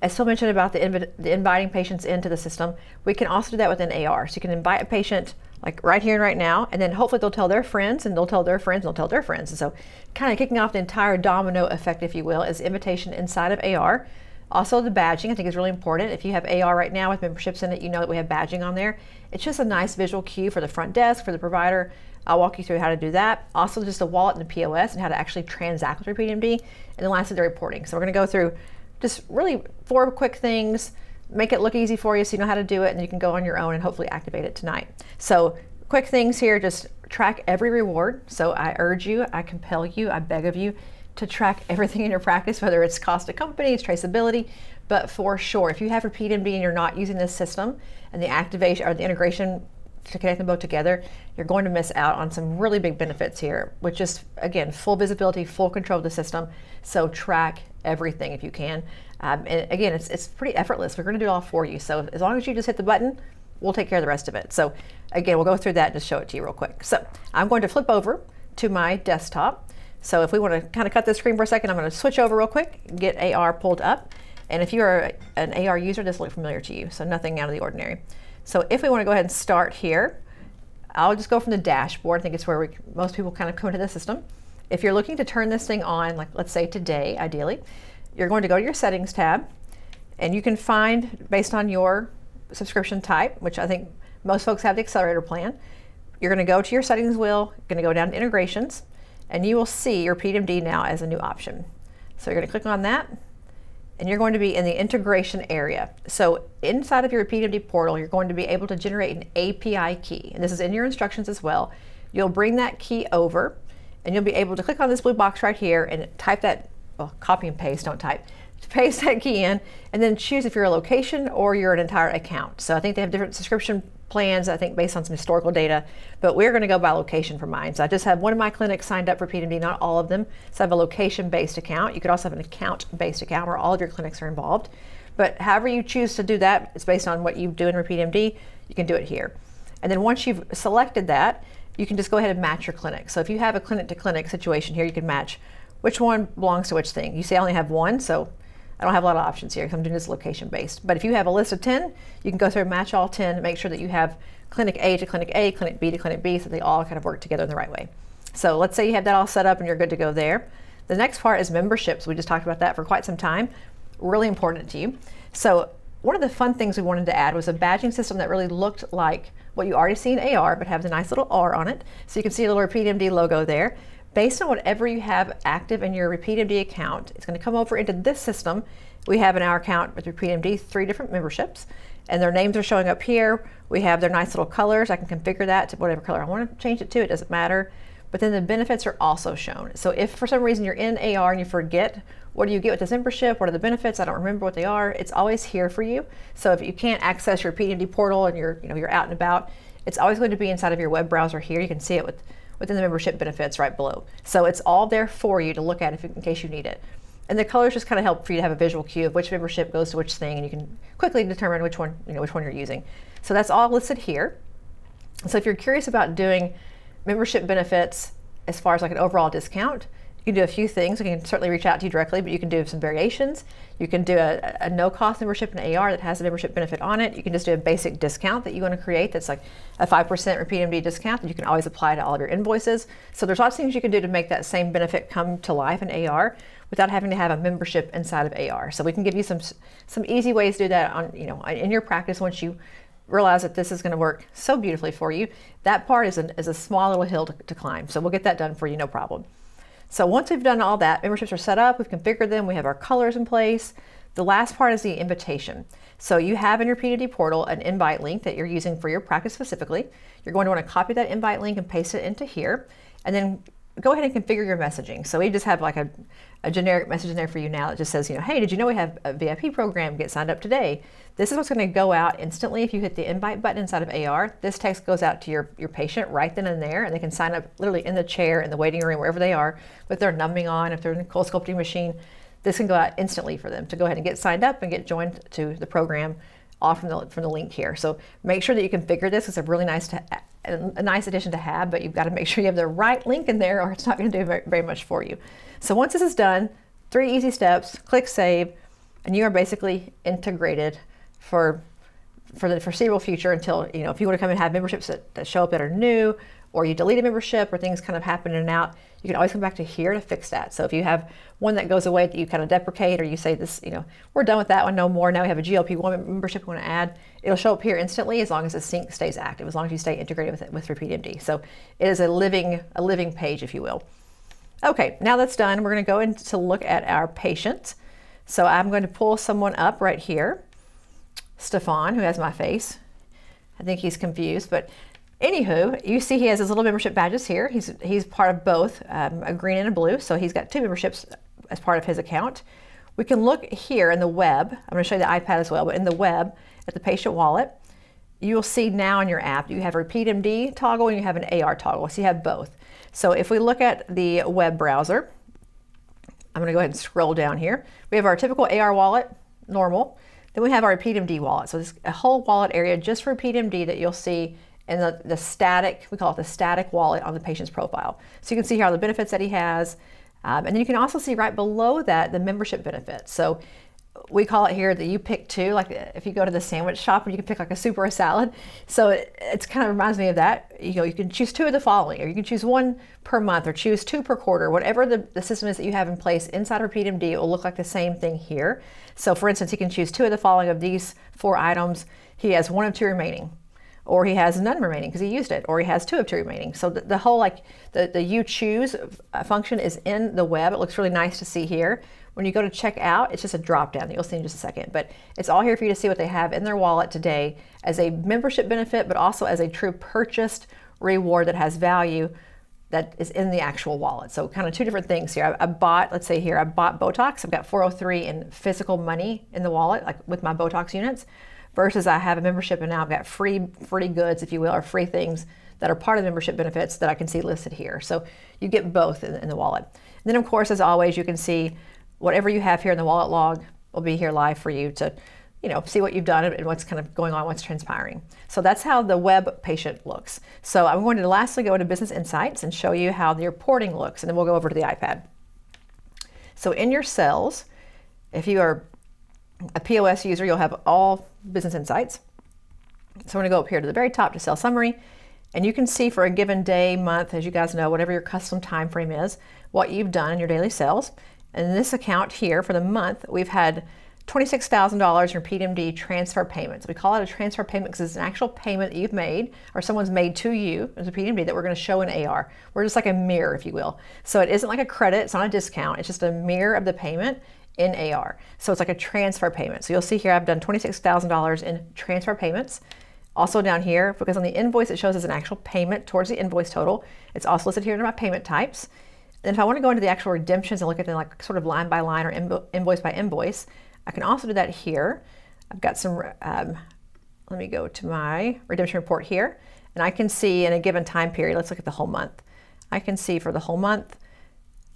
Speaker 1: As Phil mentioned about the inviting patients into the system, we can also do that within AR. So you can invite a patient like right here and right now, and then hopefully they'll tell their friends, and they'll tell their friends, and they'll tell their friends. And so kind of kicking off the entire domino effect, if you will, is invitation inside of AR. Also the badging, I think, is really important. If you have AR right now with memberships in it, you know that we have badging on there. It's just a nice visual cue for the front desk, for the provider. I'll walk you through how to do that. Also just a wallet and the POS and how to actually transact with RepeatMD. And then lastly, the reporting. So we're going to go through just really 4 quick things, make it look easy for you so you know how to do it, and you can go on your own and hopefully activate it tonight. So quick things here, just track every reward. So I urge you, I compel you, I beg of you to track everything in your practice, whether it's cost to company, it's traceability, but for sure, if you have RepeatMD and you're not using this system and the activation or the integration to connect them both together, you're going to miss out on some really big benefits here, which is, again, full visibility, full control of the system. So track everything if you can. And again, it's pretty effortless. We're going to do it all for you. So as long as you just hit the button, we'll take care of the rest of it. So again, we'll go through that and just show it to you real quick. So I'm going to flip over to my desktop. So if we want to kind of cut this screen for a second, I'm going to switch over real quick, get AR pulled up. And if you're an AR user, this will look familiar to you. So nothing out of the ordinary. So if we want to go ahead and start here, I'll just go from the dashboard. I think it's where most people kind of come into the system. If you're looking to turn this thing on, like let's say today, ideally, you're going to go to your settings tab, and you can find, based on your subscription type, which I think most folks have the accelerator plan, you're going to go to your settings wheel, going to go down to integrations, and you will see your RepeatMD now as a new option. So you're going to click on that, and you're going to be in the integration area. So inside of your RepeatMD portal, you're going to be able to generate an API key, and this is in your instructions as well. You'll bring that key over, and you'll be able to click on this blue box right here and type that, well, copy and paste, don't type. Paste that key in, and then choose if you're a location or you're an entire account. So I think they have different subscription plans, I think based on some historical data, but we're going to go by location for mine. So I just have one of my clinics signed up for RepeatMD, not all of them. So I have a location-based account. You could also have an account-based account where all of your clinics are involved. But however you choose to do that, it's based on what you do in RepeatMD, you can do it here. And then once you've selected that, you can just go ahead and match your clinic. So if you have a clinic-to-clinic situation here, you can match which one belongs to which thing. You see I only have one, so I don't have a lot of options here because I'm doing this location based. But if you have a list of 10, you can go through and match all 10 to make sure that you have clinic A to clinic A, clinic B to clinic B, so they all kind of work together in the right way. So let's say you have that all set up and you're good to go there. The next part is memberships. We just talked about that for quite some time. Really important to you. So one of the fun things we wanted to add was a badging system that really looked like what you already see in AR, but have the nice little R on it. So you can see a little RepeatMD logo there. Based on whatever you have active in your RepeatMD account, it's going to come over into this system. We have in our account with RepeatMD 3 different memberships, and their names are showing up here. We have their nice little colors. I can configure that to whatever color I want to change it to. It doesn't matter. But then the benefits are also shown. So if for some reason you're in AR and you forget, what do you get with this membership? What are the benefits? I don't remember what they are. It's always here for you. So if you can't access your RepeatMD portal and you're out and about, it's always going to be inside of your web browser here. You can see it within the membership benefits right below. So it's all there for you to look at in case you need it. And the colors just kind of help for you to have a visual cue of which membership goes to which thing, and you can quickly determine which one you're using. So that's all listed here. So if you're curious about doing membership benefits as far as like an overall discount, you can do a few things. We can certainly reach out to you directly, but you can do some variations. You can do a no-cost membership in AR that has a membership benefit on it. You can just do a basic discount that you want to create that's like a 5% RepeatMD discount that you can always apply to all of your invoices. So there's lots of things you can do to make that same benefit come to life in AR without having to have a membership inside of AR. So we can give you some easy ways to do that in your practice once you realize that this is going to work so beautifully for you. That part is a small little hill to climb. So we'll get that done for you, no problem. So once we've done all that, memberships are set up, we've configured them, we have our colors in place. The last part is the invitation. So you have in your RepeatMD portal an invite link that you're using for your practice specifically. You're going to want to copy that invite link and paste it into here, and then go ahead and configure your messaging. So we just have like a generic message in there for you now that just says, hey, did you know we have a VIP program? Get signed up today. This is what's going to go out instantly if you hit the invite button inside of AR. This text goes out to your patient right then and there, and they can sign up literally in the chair, in the waiting room, wherever they are, with their numbing on, if they're in a cold sculpting machine. This can go out instantly for them to go ahead and get signed up and get joined to the program all from the link here. So make sure that you configure this. It's a really nice addition to have, but you've got to make sure you have the right link in there or it's not going to do very much for you. So once this is done, 3 easy steps, click save, and you are basically integrated for the foreseeable future until, if you want to come and have memberships that show up that are new, or you delete a membership or things kind of happen in and out, you can always come back to here to fix that. So if you have one that goes away that you kind of deprecate, or you say this, we're done with that one, no more, now we have a GLP-1 membership we want to add, it'll show up here instantly as long as the sync stays active, as long as you stay integrated with it with RepeatMD. So it is a living page, if you will. Okay, now that's done, we're going to go in to look at our patient. So I'm going to pull someone up right here, Stefan, who has my face. I think he's confused, but anywho, you see he has his little membership badges here. He's part of both, a green and a blue, so he's got 2 memberships as part of his account. We can look here in the web. I'm going to show you the iPad as well, but in the web at the patient wallet, you'll see now in your app you have a RepeatMD toggle and you have an AR toggle, so you have both. So if we look at the web browser, I'm going to go ahead and scroll down here. We have our typical AR wallet, normal. Then we have our RepeatMD wallet. So there's a whole wallet area just for RepeatMD that you'll see in the static, we call it the static wallet on the patient's profile. So you can see here all the benefits that he has. And then you can also see right below that the membership benefits. So we call it here that you pick 2, like if you go to the sandwich shop and you can pick like a soup or a salad. So it's kind of reminds me of that. You can choose 2 of the following, or you can choose 1 per month, or choose 2 per quarter. Whatever the system is that you have in place inside of RepeatMD, it will look like the same thing here. So for instance, he can choose 2 of the following of these 4 items. He has 1 of 2 remaining, or he has none remaining because he used it, or he has 2 of 2 remaining. So the whole the you choose function is in the web. It looks really nice to see here. When you go to check out, it's just a drop down that you'll see in just a second, but it's all here for you to see what they have in their wallet today as a membership benefit, but also as a true purchased reward that has value that is in the actual wallet. So kind of 2 different things here. I bought, let's say here, I bought Botox. I've got 403 in physical money in the wallet, like with my Botox units, versus I have a membership and now I've got free goods, if you will, or free things that are part of the membership benefits that I can see listed here. So you get both in the wallet. And then of course, as always, you can see whatever you have here in the wallet log will be here live for you to, see what you've done and what's kind of going on, what's transpiring. So that's how the web patient looks. So I'm going to lastly go into Business Insights and show you how the reporting looks, and then we'll go over to the iPad. So in your cells, if you are a POS user, you'll have all business insights. So I'm going to go up here to the very top to cell summary, and you can see for a given day, month, as you guys know, whatever your custom time frame is, what you've done in your daily sales. And in this account here for the month, we've had $26,000 in RepeatMD transfer payments. We call it a transfer payment because it's an actual payment that you've made or someone's made to you as a RepeatMD that we're going to show in AR. We're just like a mirror, if you will. So it isn't like a credit, it's not a discount, it's just a mirror of the payment in AR. So it's like a transfer payment. So you'll see here I've done $26,000 in transfer payments. Also down here, because on the invoice it shows as an actual payment towards the invoice total, it's also listed here under my payment types. And if I want to go into the actual redemptions and look at it like sort of line by line or invoice by invoice, I can also do that here. I've got some, let me go to my redemption report here, and I can see in a given time period, let's look at the whole month. I can see for the whole month,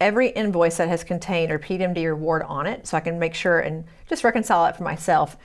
Speaker 1: every invoice that has contained a RepeatMD reward on it, so I can make sure and just reconcile it for myself.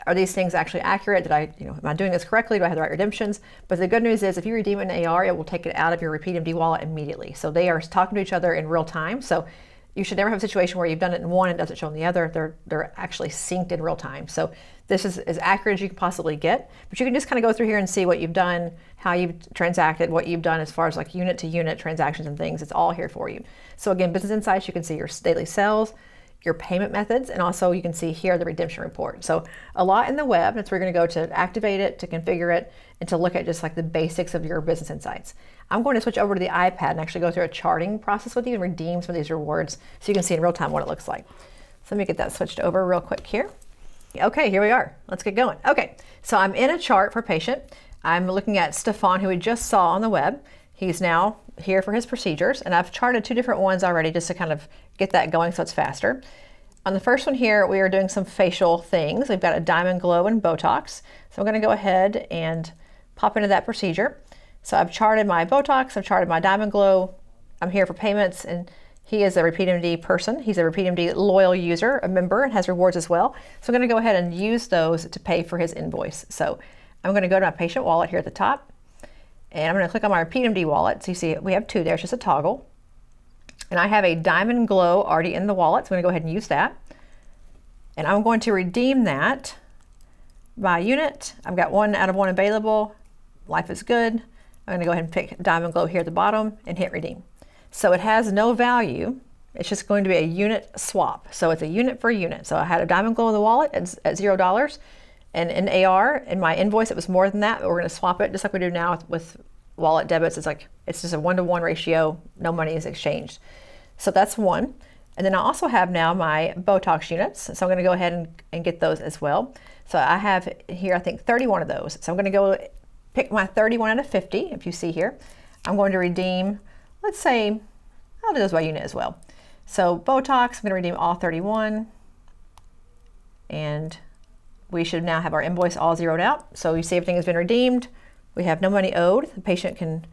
Speaker 1: Are these things actually accurate? Did I, am I doing this correctly? Do I have the right redemptions? But the good news is if you redeem it in AR, it will take it out of your RepeatMD wallet immediately. So they are talking to each other in real time. So you should never have a situation where you've done it in one and it doesn't show in the other. They're actually synced in real time. So this is as accurate as you can possibly get. But you can just kind of go through here and see what you've done, how you've transacted, what you've done as far as like unit to unit transactions and things. It's all here for you. So again, Business Insights, you can see your daily sales, your payment methods, and also you can see here the redemption report. So a lot in the web. That's where you're going to go to activate it, to configure it, and to look at just like the basics of your Business Insights. I'm going to switch over to the iPad and actually go through a charting process with you and redeem some of these rewards so you can see in real time what it looks like. So let me get that switched over real quick here. Okay, here we are. Let's get going. Okay, so I'm in a chart for patient. I'm looking at Stefan, who we just saw on the web. He's now here for his procedures, and I've charted two different ones already just to kind of get that going so it's faster. On the first one here, we are doing some facial things. We've got a diamond glow and Botox. So I'm going to go ahead and pop into that procedure. So I've charted my Botox, I've charted my diamond glow. I'm here for payments, and he is a RepeatMD person. He's a RepeatMD loyal user, a member, and has rewards as well. So I'm going to go ahead and use those to pay for his invoice. So I'm going to go to my patient wallet here at the top, and I'm going to click on my RepeatMD wallet. So you see we have two there, it's just a toggle. And I have a diamond glow already in the wallet, so I'm going to go ahead and use that. And I'm going to redeem that by unit. I've got 1 out of 1 available. Life is good. I'm going to go ahead and pick diamond glow here at the bottom and hit redeem. So it has no value. It's just going to be a unit swap. So it's a unit for unit. So I had a diamond glow in the wallet at $0. And in AR, in my invoice, it was more than that. But we're going to swap it just like we do now with wallet debits. It's just a 1-to-1 ratio. No money is exchanged. So that's one. And then I also have now my Botox units. So I'm going to go ahead and get those as well. So I have here, I think 31 of those. So I'm going to go pick my 31 out of 50, if you see here. I'm going to redeem, let's say, I'll do those by unit as well. So Botox, I'm going to redeem all 31. And we should now have our invoice all zeroed out. So you see everything has been redeemed. We have no money owed. The patient can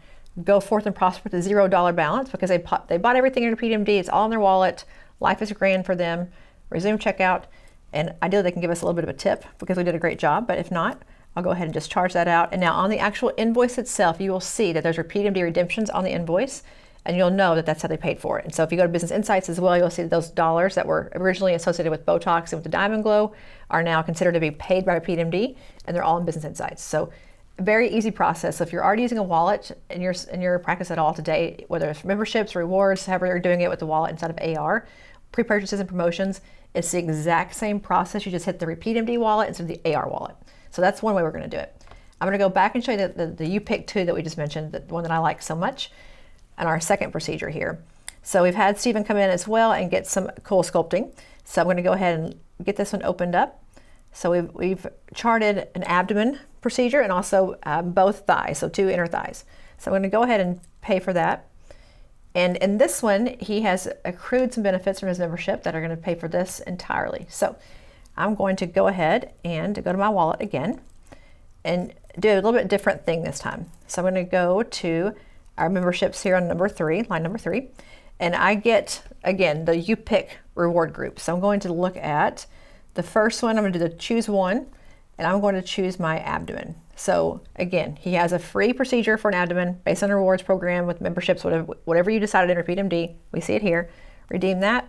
Speaker 1: go forth and prosper with a $0 balance because they bought everything in RepeatMD. It's all in their wallet. Life is grand for them. Resume checkout. And ideally they can give us a little bit of a tip because we did a great job. But if not, I'll go ahead and just charge that out. And now on the actual invoice itself, you will see that there's RepeatMD redemptions on the invoice, and you'll know that that's how they paid for it. And so if you go to Business Insights as well, you'll see that those dollars that were originally associated with Botox and with the Diamond Glow are now considered to be paid by RepeatMD, and they're all in Business Insights. So very easy process. So if you're already using a wallet in your practice at all today, whether it's memberships, rewards, however you're doing it with the wallet inside of AR, pre-purchases and promotions, it's the exact same process. You just hit the RepeatMD wallet instead of the AR wallet. So that's one way we're going to do it. I'm going to go back and show you the you pick 2 that we just mentioned, the one that I like so much, and our second procedure here. So we've had Stephen come in as well and get some cool sculpting. So I'm going to go ahead and get this one opened up. So we've charted an abdomen procedure and also both thighs, so 2 inner thighs. So I'm going to go ahead and pay for that. And in this one, he has accrued some benefits from his membership that are going to pay for this entirely. So I'm going to go ahead and go to my wallet again and do a little bit different thing this time. So I'm going to go to our memberships here on number 3, line number 3, and I get, again, the you pick reward group. So I'm going to look at the first one. I'm going to do the choose one, and I'm going to choose my abdomen. So again, he has a free procedure for an abdomen based on a rewards program with memberships, whatever you decided in RepeatMD. We see it here. Redeem that.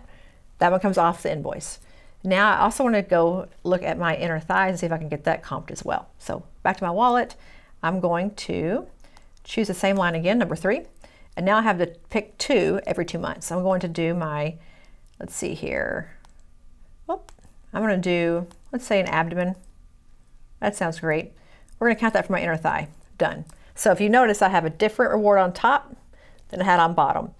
Speaker 1: That one comes off the invoice. Now I also want to go look at my inner thighs and see if I can get that comped as well. So back to my wallet, I'm going to choose the same line again, number 3. And now I have to pick 2 every 2 months. So I'm going to do my, let's see here. Oh, I'm going to do, let's say an abdomen. That sounds great. We're going to count that for my inner thigh. Done. So if you notice, I have a different reward on top than I had on bottom.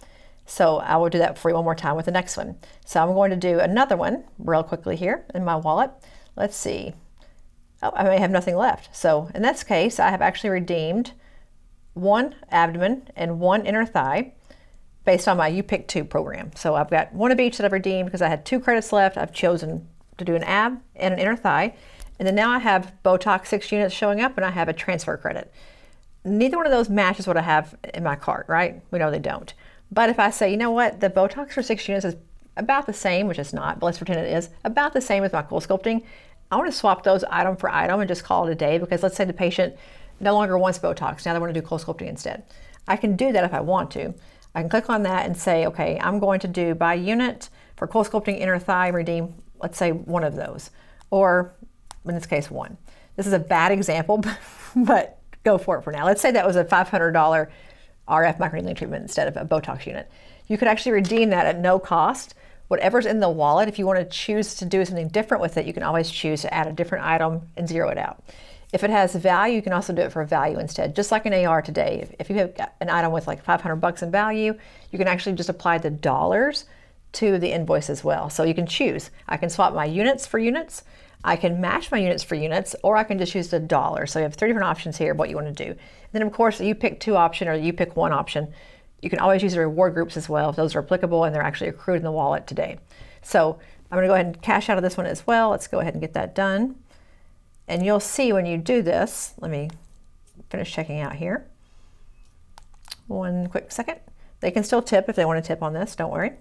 Speaker 1: So I will do that for you one more time with the next one. So I'm going to do another one real quickly here in my wallet. Let's see. Oh, I may have nothing left. So in this case, I have actually redeemed 1 abdomen and 1 inner thigh based on my You Pick 2 program. So I've got 1 of each that I've redeemed because I had 2 credits left. I've chosen to do an ab and an inner thigh. And then now I have Botox 6 units showing up and I have a transfer credit. Neither one of those matches what I have in my cart, right? We know they don't. But if I say, you know what, the Botox for 6 units is about the same, which it's not, but let's pretend it is, about the same as my cool sculpting, I want to swap those item for item and just call it a day, because let's say the patient no longer wants Botox, now they want to do cool sculpting instead. I can do that if I want to. I can click on that and say, okay, I'm going to do by unit for cool sculpting inner thigh, redeem, let's say 1 of those, or in this case 1. This is a bad example, but go for it for now. Let's say that was a $500 RF microneedling treatment instead of a Botox unit. You could actually redeem that at no cost. Whatever's in the wallet, if you want to choose to do something different with it, you can always choose to add a different item and zero it out. If it has value, you can also do it for value instead, just like an AR today. If you have an item with like $500 in value, you can actually just apply the dollars to the invoice as well. So you can choose. I can swap my units for units, I can match my units for units, or I can just use the dollar. So you have 3 different options here of what you want to do. And then of course, You Pick 2 option or You Pick 1 option. You can always use the reward groups as well if those are applicable and they're actually accrued in the wallet today. So I'm going to go ahead and cash out of this one as well. Let's go ahead and get that done. And you'll see when you do this, let me finish checking out here. 1 quick second. They can still tip if they want to tip on this, don't worry.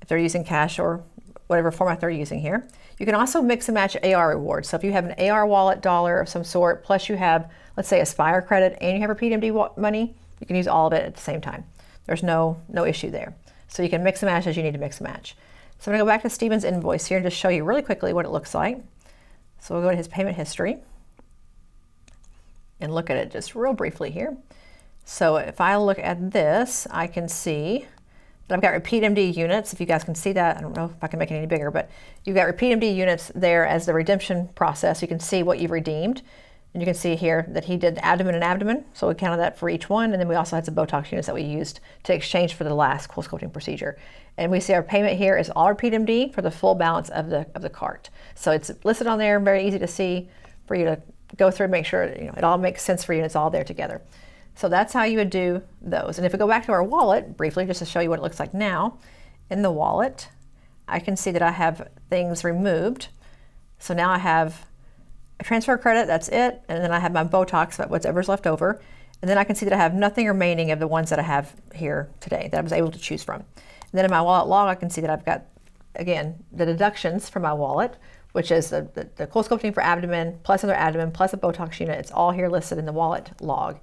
Speaker 1: If they're using cash or whatever format they're using here. You can also mix and match AR rewards. So if you have an AR wallet dollar of some sort, plus you have, let's say, Aspire credit, and you have RepeatMD money, you can use all of it at the same time. There's no issue there. So you can mix and match as you need to mix and match. So I'm going to go back to Steven's invoice here and just show you really quickly what it looks like. So we'll go to his payment history and look at it just real briefly here. So if I look at this, I can see that I've got RepeatMD units. If you guys can see that, I don't know if I can make it any bigger, but you've got RepeatMD units there as the redemption process. You can see what you've redeemed. And you can see here that he did abdomen and abdomen. So we counted that for each one. And then we also had some Botox units that we used to exchange for the last cool sculpting procedure. And we see our payment here is all RepeatMD for the full balance of the cart. So it's listed on there, very easy to see for you to go through and make sure it all makes sense for you and it's all there together. So that's how you would do those. And if we go back to our wallet briefly, just to show you what it looks like now, in the wallet, I can see that I have things removed. So now I have a transfer credit, that's it. And then I have my Botox, whatever's left over. And then I can see that I have nothing remaining of the ones that I have here today that I was able to choose from. And then in my wallet log, I can see that I've got, again, the deductions from my wallet, which is the cool sculpting for abdomen, plus another abdomen, plus a Botox unit. It's all here listed in the wallet log.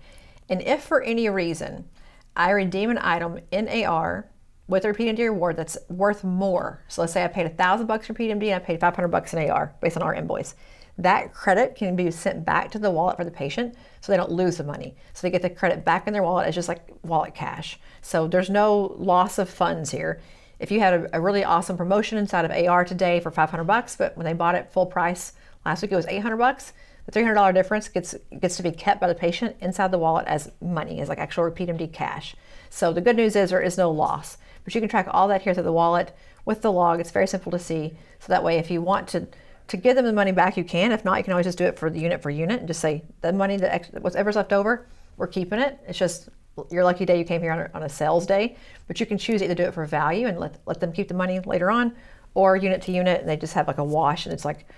Speaker 1: And if for any reason I redeem an item in AR with a RepeatMD reward that's worth more, so let's say I paid $1,000 for RepeatMD and I paid $500 in AR based on our invoice, that credit can be sent back to the wallet for the patient so they don't lose the money. So they get the credit back in their wallet as just like wallet cash. So there's no loss of funds here. If you had a really awesome promotion inside of AR today for $500, but when they bought it full price last week it was $800, the $300 difference gets to be kept by the patient inside the wallet as money, as like actual RepeatMD cash. So the good news is there is no loss, but you can track all that here through the wallet with the log. It's very simple to see. So that way, if you want to give them the money back, you can. If not, you can always just do it for unit and just say the money whatever's left over, we're keeping it. It's just your lucky day you came here on a sales day, but you can choose to either do it for value and let them keep the money later on, or unit to unit, and they just have like a wash, and it's like,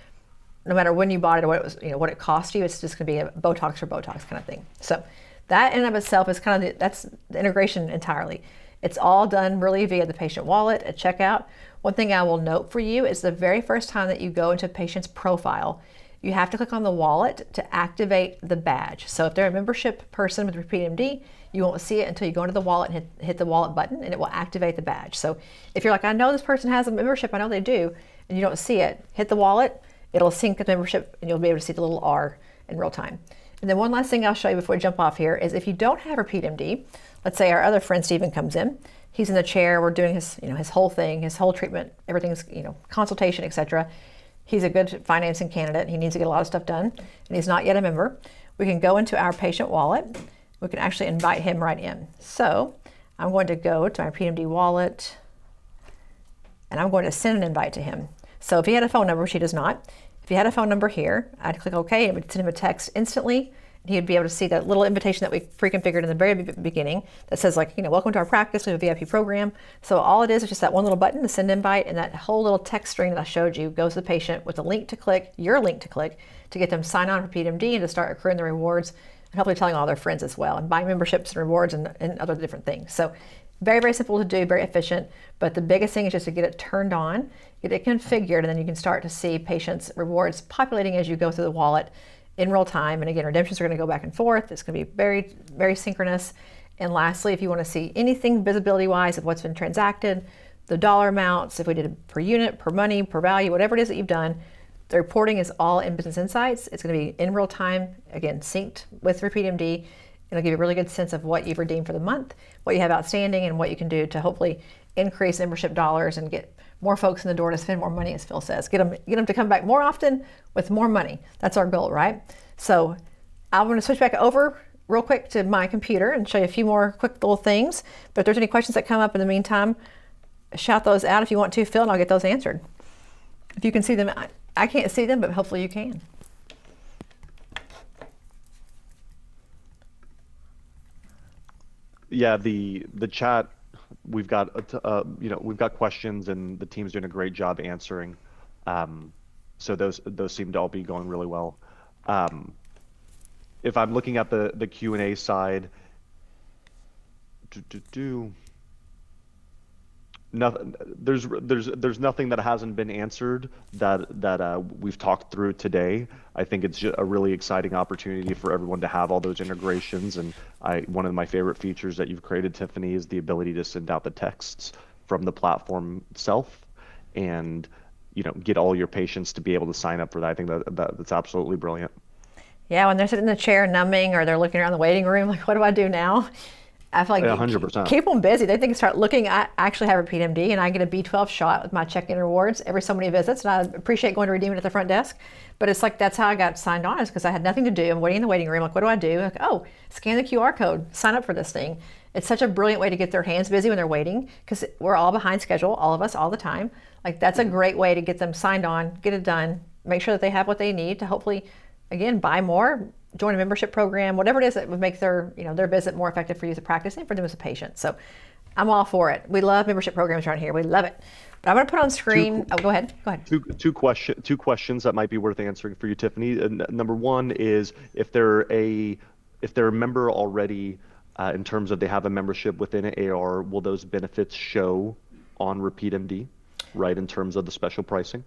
Speaker 1: no matter when you bought it or what it was, what it cost you, it's just going to be a Botox for Botox kind of thing. So that in and of itself is kind of that's the integration entirely. It's all done really via the patient wallet at checkout. One thing I will note for you is the very first time that you go into a patient's profile, you have to click on the wallet to activate the badge. So if they're a membership person with RepeatMD, you won't see it until you go into the wallet and hit the wallet button, and it will activate the badge. So if you're like, I know this person has a membership, I know they do, and you don't see it, hit the wallet, it'll sync the membership, and you'll be able to see the little R in real time. And then one last thing I'll show you before we jump off here is if you don't have RepeatMD, let's say our other friend Steven comes in, he's in the chair, we're doing his, his whole thing, his whole treatment, everything's, consultation, etc. He's a good financing candidate. He needs to get a lot of stuff done, and he's not yet a member. We can go into our patient wallet. We can actually invite him right in. So I'm going to go to my RepeatMD wallet, and I'm going to send an invite to him. So if he had a phone number, which he does not, if he had a phone number here, I'd click OK, and it would send him a text instantly. And he'd be able to see that little invitation that we pre-configured in the very beginning that says, like, welcome to our practice, we have a VIP program. So all it is just that one little button to send invite, and that whole little text string that I showed you goes to the patient with a link to click, your link to click, to get them sign on RepeatMD and to start accruing the rewards, and hopefully telling all their friends as well, and buying memberships and rewards and other different things. So very, very simple to do, very efficient. But the biggest thing is just to get it turned on, get it configured, and then you can start to see patients' rewards populating as you go through the wallet in real time. And again, redemptions are going to go back and forth. It's going to be very, very synchronous. And lastly, if you want to see anything visibility-wise of what's been transacted, the dollar amounts, if we did it per unit, per money, per value, whatever it is that you've done, the reporting is all in Business Insights. It's going to be in real time, again, synced with RepeatMD. It'll give you a really good sense of what you've redeemed for the month, what you have outstanding, and what you can do to hopefully increase membership dollars and get more folks in the door to spend more money, as Phil says. Get them to come back more often with more money. That's our goal, right? So I'm going to switch back over real quick to my computer and show you a few more quick little things. But if there's any questions that come up in the meantime, shout those out if you want to, Phil, and I'll get those answered. If you can see them, I can't see them, but hopefully you can.
Speaker 2: Yeah, the chat, we've got we've got questions, and the team's doing a great job answering. So those seem to all be going really well. If I'm looking at the Q&A side, nothing. There's nothing that hasn't been answered that we've talked through today. I think it's just a really exciting opportunity for everyone to have all those integrations. And one of my favorite features that you've created, Tiphany, is the ability to send out the texts from the platform itself, and get all your patients to be able to sign up for that. I think that's absolutely brilliant.
Speaker 1: Yeah, when they're sitting in the chair numbing, or they're looking around the waiting room, like, what do I do now? I feel like
Speaker 2: 100%.
Speaker 1: Keep them busy. They think start looking. I actually have RepeatMD, and I get a B12 shot with my check-in rewards every so many visits, and I appreciate going to redeem it at the front desk. But it's like, that's how I got signed on, is because I had nothing to do. I'm waiting in the waiting room. Like, what do I do? Like, oh, scan the QR code, sign up for this thing. It's such a brilliant way to get their hands busy when they're waiting, because we're all behind schedule, all of us, all the time. Like, that's a great way to get them signed on, get it done, make sure that they have what they need to hopefully, again, buy more, join a membership program, whatever it is that would make their visit more effective for you as a practice and for them as a patient. So I'm all for it. We love membership programs around here. We love it. But I'm going to put on screen. Go ahead.
Speaker 2: Two questions that might be worth answering for you, Tiphany. Number one is, if they're a member already, in terms of they have a membership within an AR, will those benefits show on RepeatMD, right, in terms of the special pricing?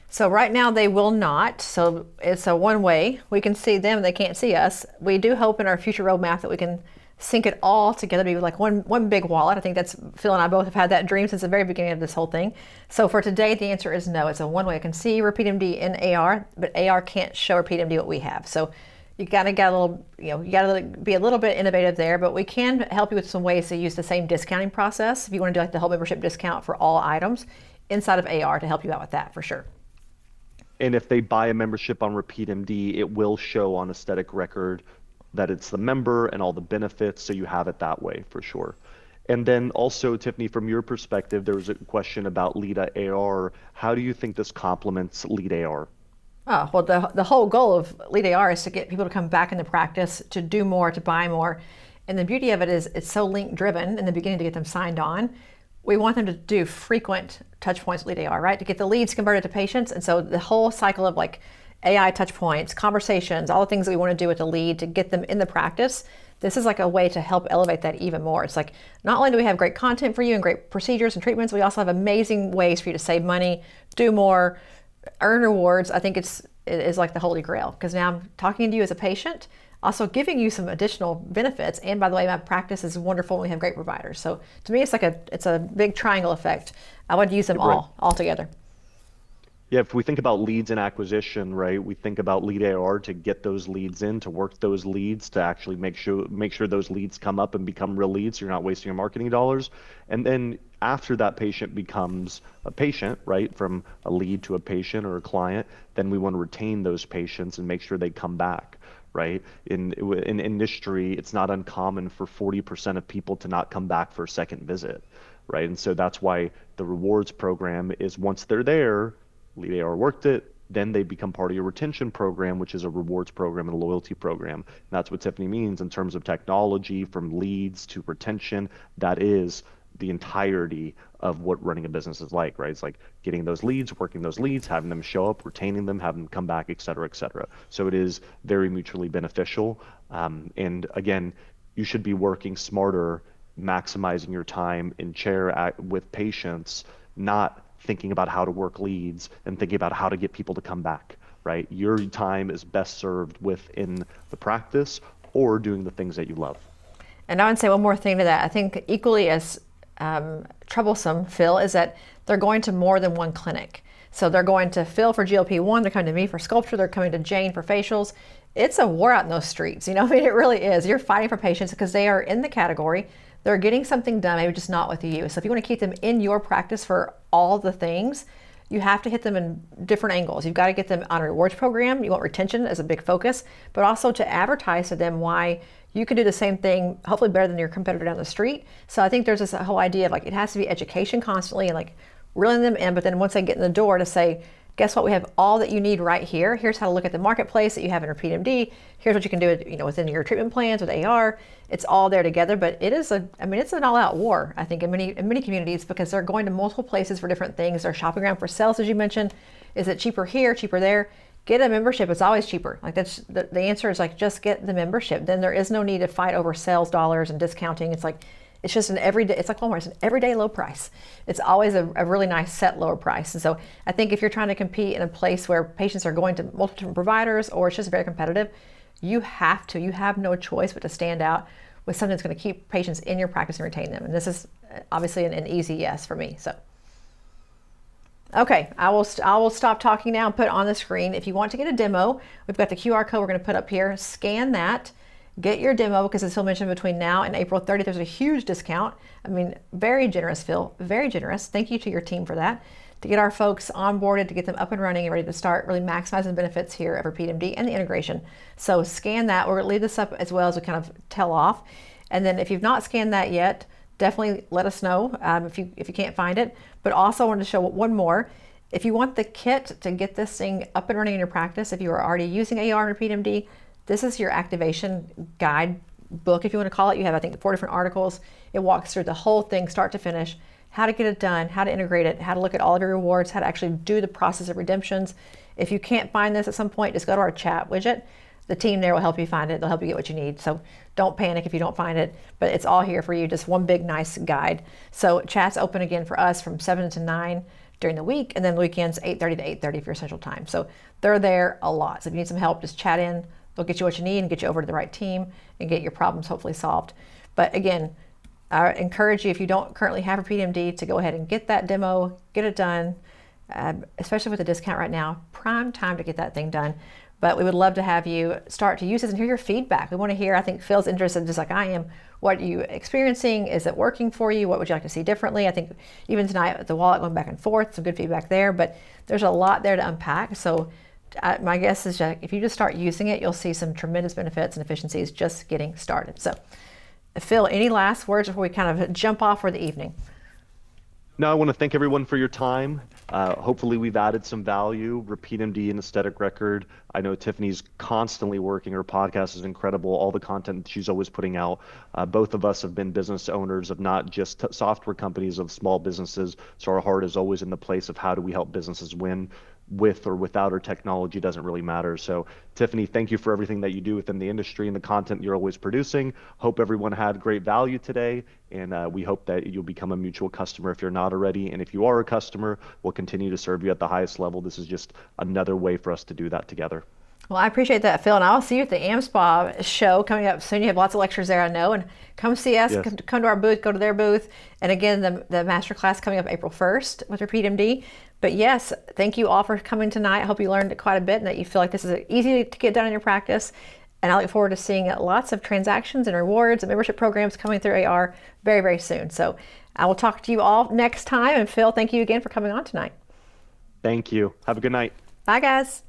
Speaker 1: So right now they will not. So it's a one way. We can see them, they can't see us. We do hope in our future roadmap that we can sync it all together to be like one big wallet. I think that's, Phil and I both have had that dream since the very beginning of this whole thing. So for today, the answer is no. It's a one way. I can see RepeatMD in AR, but AR can't show RepeatMD what we have. So you gotta get a little, you gotta be a little bit innovative there, but we can help you with some ways to use the same discounting process if you want to do like the whole membership discount for all items inside of AR to help you out with that for sure.
Speaker 2: And if they buy a membership on RepeatMD, it will show on aesthetic record that it's the member and all the benefits, so you have it that way for sure. And then also, Tiphany, from your perspective, there was a question about LeadAR. How do you think this complements LeadAR?
Speaker 1: Oh, well, the whole goal of LeadAR is to get people to come back in the practice, to do more, to buy more. And the beauty of it is it's so link driven in the beginning to get them signed on. We want them to do frequent touch points with LeadAR, right? To get the leads converted to patients. And so the whole cycle of like AI touch points, conversations, all the things that we want to do with the lead to get them in the practice. This is like a way to help elevate that even more. It's like, not only do we have great content for you and great procedures and treatments, we also have amazing ways for you to save money, do more, earn rewards. I think it's is like the holy grail, because now I'm talking to you as a patient, also giving you some additional benefits. And by the way, my practice is wonderful. We have great providers. So to me, it's a big triangle effect. I would use them
Speaker 2: Right.
Speaker 1: all together.
Speaker 2: Yeah, if we think about leads and acquisition, right, we think about LeadAR to get those leads in, to work those leads, to actually make sure those leads come up and become real leads, so you're not wasting your marketing dollars. And then after that patient becomes a patient, right, from a lead to a patient or a client, then we want to retain those patients and make sure they come back, right? In industry, it's not uncommon for 40% of people to not come back for a second visit, right? And so that's why the rewards program is, once they're there, LeadAR worked it, then they become part of your retention program, which is a rewards program and a loyalty program. And that's what Tiphany means in terms of technology, from leads to retention. That is the entirety of what running a business is like, right? It's like getting those leads, working those leads, having them show up, retaining them, having them come back, et cetera, et cetera. So it is very mutually beneficial. And again, you should be working smarter, maximizing your time in chair with patients, not thinking about how to work leads and thinking about how to get people to come back, right? Your time is best served within the practice or doing the things that you love.
Speaker 1: And I would say one more thing to that. I think equally as troublesome, Phil, is that they're going to more than one clinic. So they're going to Phil for GLP-1, they're coming to me for sculpture, they're coming to Jane for facials. It's a war out in those streets, I mean, it really is. You're fighting for patients because they are in the category. They're getting something done, maybe just not with you. So if you want to keep them in your practice for all the things, you have to hit them in different angles. You've got to get them on a rewards program. You want retention as a big focus, but also to advertise to them why you can do the same thing, hopefully better than your competitor down the street. So I think there's this whole idea of like, it has to be education constantly and like reeling them in, but then once they get in the door, to say, guess what? We have all that you need right here. Here's how to look at the marketplace that you have in RepeatMD. Here's what you can do, within your treatment plans with AR. It's all there together, but it's an all-out war, I think, in many communities, because they're going to multiple places for different things. They're shopping around for sales, as you mentioned. Is it cheaper here, cheaper there? Get a membership. It's always cheaper. Like, that's the answer is like, just get the membership. Then there is no need to fight over sales dollars and discounting. It's like, it's just an everyday, it's like Walmart, it's an everyday low price. It's always a really nice set lower price. And so I think if you're trying to compete in a place where patients are going to multiple different providers, or it's just very competitive, you have no choice but to stand out with something that's going to keep patients in your practice and retain them. And this is obviously an easy yes for me. So, okay, I will stop talking now and put it on the screen. If you want to get a demo, we've got the QR code we're going to put up here. Scan that. Get your demo, because as Phil mentioned, between now and April 30th, there's a huge discount. I mean, very generous, Phil, very generous. Thank you to your team for that. To get our folks onboarded, to get them up and running and ready to start really maximizing benefits here at RepeatMD and the integration. So scan that. We're going to leave this up as well as we kind of tell off. And then if you've not scanned that yet, definitely let us know if you can't find it. But also I wanted to show one more. If you want the kit to get this thing up and running in your practice, if you are already using AR and RepeatMD, this is your activation guide book, if you want to call it. You have, I think, 4 different articles. It walks through the whole thing, start to finish, how to get it done, how to integrate it, how to look at all of your rewards, how to actually do the process of redemptions. If you can't find this at some point, just go to our chat widget. The team there will help you find it. They'll help you get what you need. So don't panic if you don't find it, but it's all here for you. Just one big, nice guide. So chat's open again for us from 7 to 9 during the week, and then weekends 8:30 to 8:30 for your central time. So they're there a lot. So if you need some help, just chat in. They'll get you what you need and get you over to the right team and get your problems hopefully solved. But again, I encourage you, if you don't currently have RepeatMD, to go ahead and get that demo, get it done, especially with the discount right now. Prime time to get that thing done. But we would love to have you start to use this and hear your feedback. We want to hear, I think Phil's interested, just like I am, what are you experiencing? Is it working for you? What would you like to see differently? I think even tonight with the wallet going back and forth, some good feedback there, but there's a lot there to unpack. So my guess is that if you just start using it, you'll see some tremendous benefits and efficiencies just getting started. So, Phil, any last words before we kind of jump off for the evening?
Speaker 2: No, I want to thank everyone for your time. Hopefully we've added some value. RepeatMD and Aesthetic Record. I know Tiphany's constantly working. Her podcast is incredible. All the content she's always putting out. Both of us have been business owners of not just software companies, of small businesses. So our heart is always in the place of how do we help businesses win. with or without our technology doesn't really matter. So Tiphany, thank you for everything that you do within the industry and the content you're always producing. Hope everyone had great value today, and we hope that you'll become a mutual customer if you're not already. And if you are a customer, we'll continue to serve you at the highest level. This is just another way for us to do that together.
Speaker 1: Well, I appreciate that, Phil, and I'll see you at the AmSpa show coming up soon. You have lots of lectures there, I know, and come see us,
Speaker 2: Yes.
Speaker 1: come to our booth, go to their booth, and again, the master class coming up April 1st with RepeatMD. But yes, thank you all for coming tonight. I hope you learned quite a bit and that you feel like this is easy to get done in your practice. And I look forward to seeing lots of transactions and rewards and membership programs coming through AR very, very soon. So I will talk to you all next time. And Phil, thank you again for coming on tonight.
Speaker 2: Thank you. Have a good night.
Speaker 1: Bye, guys.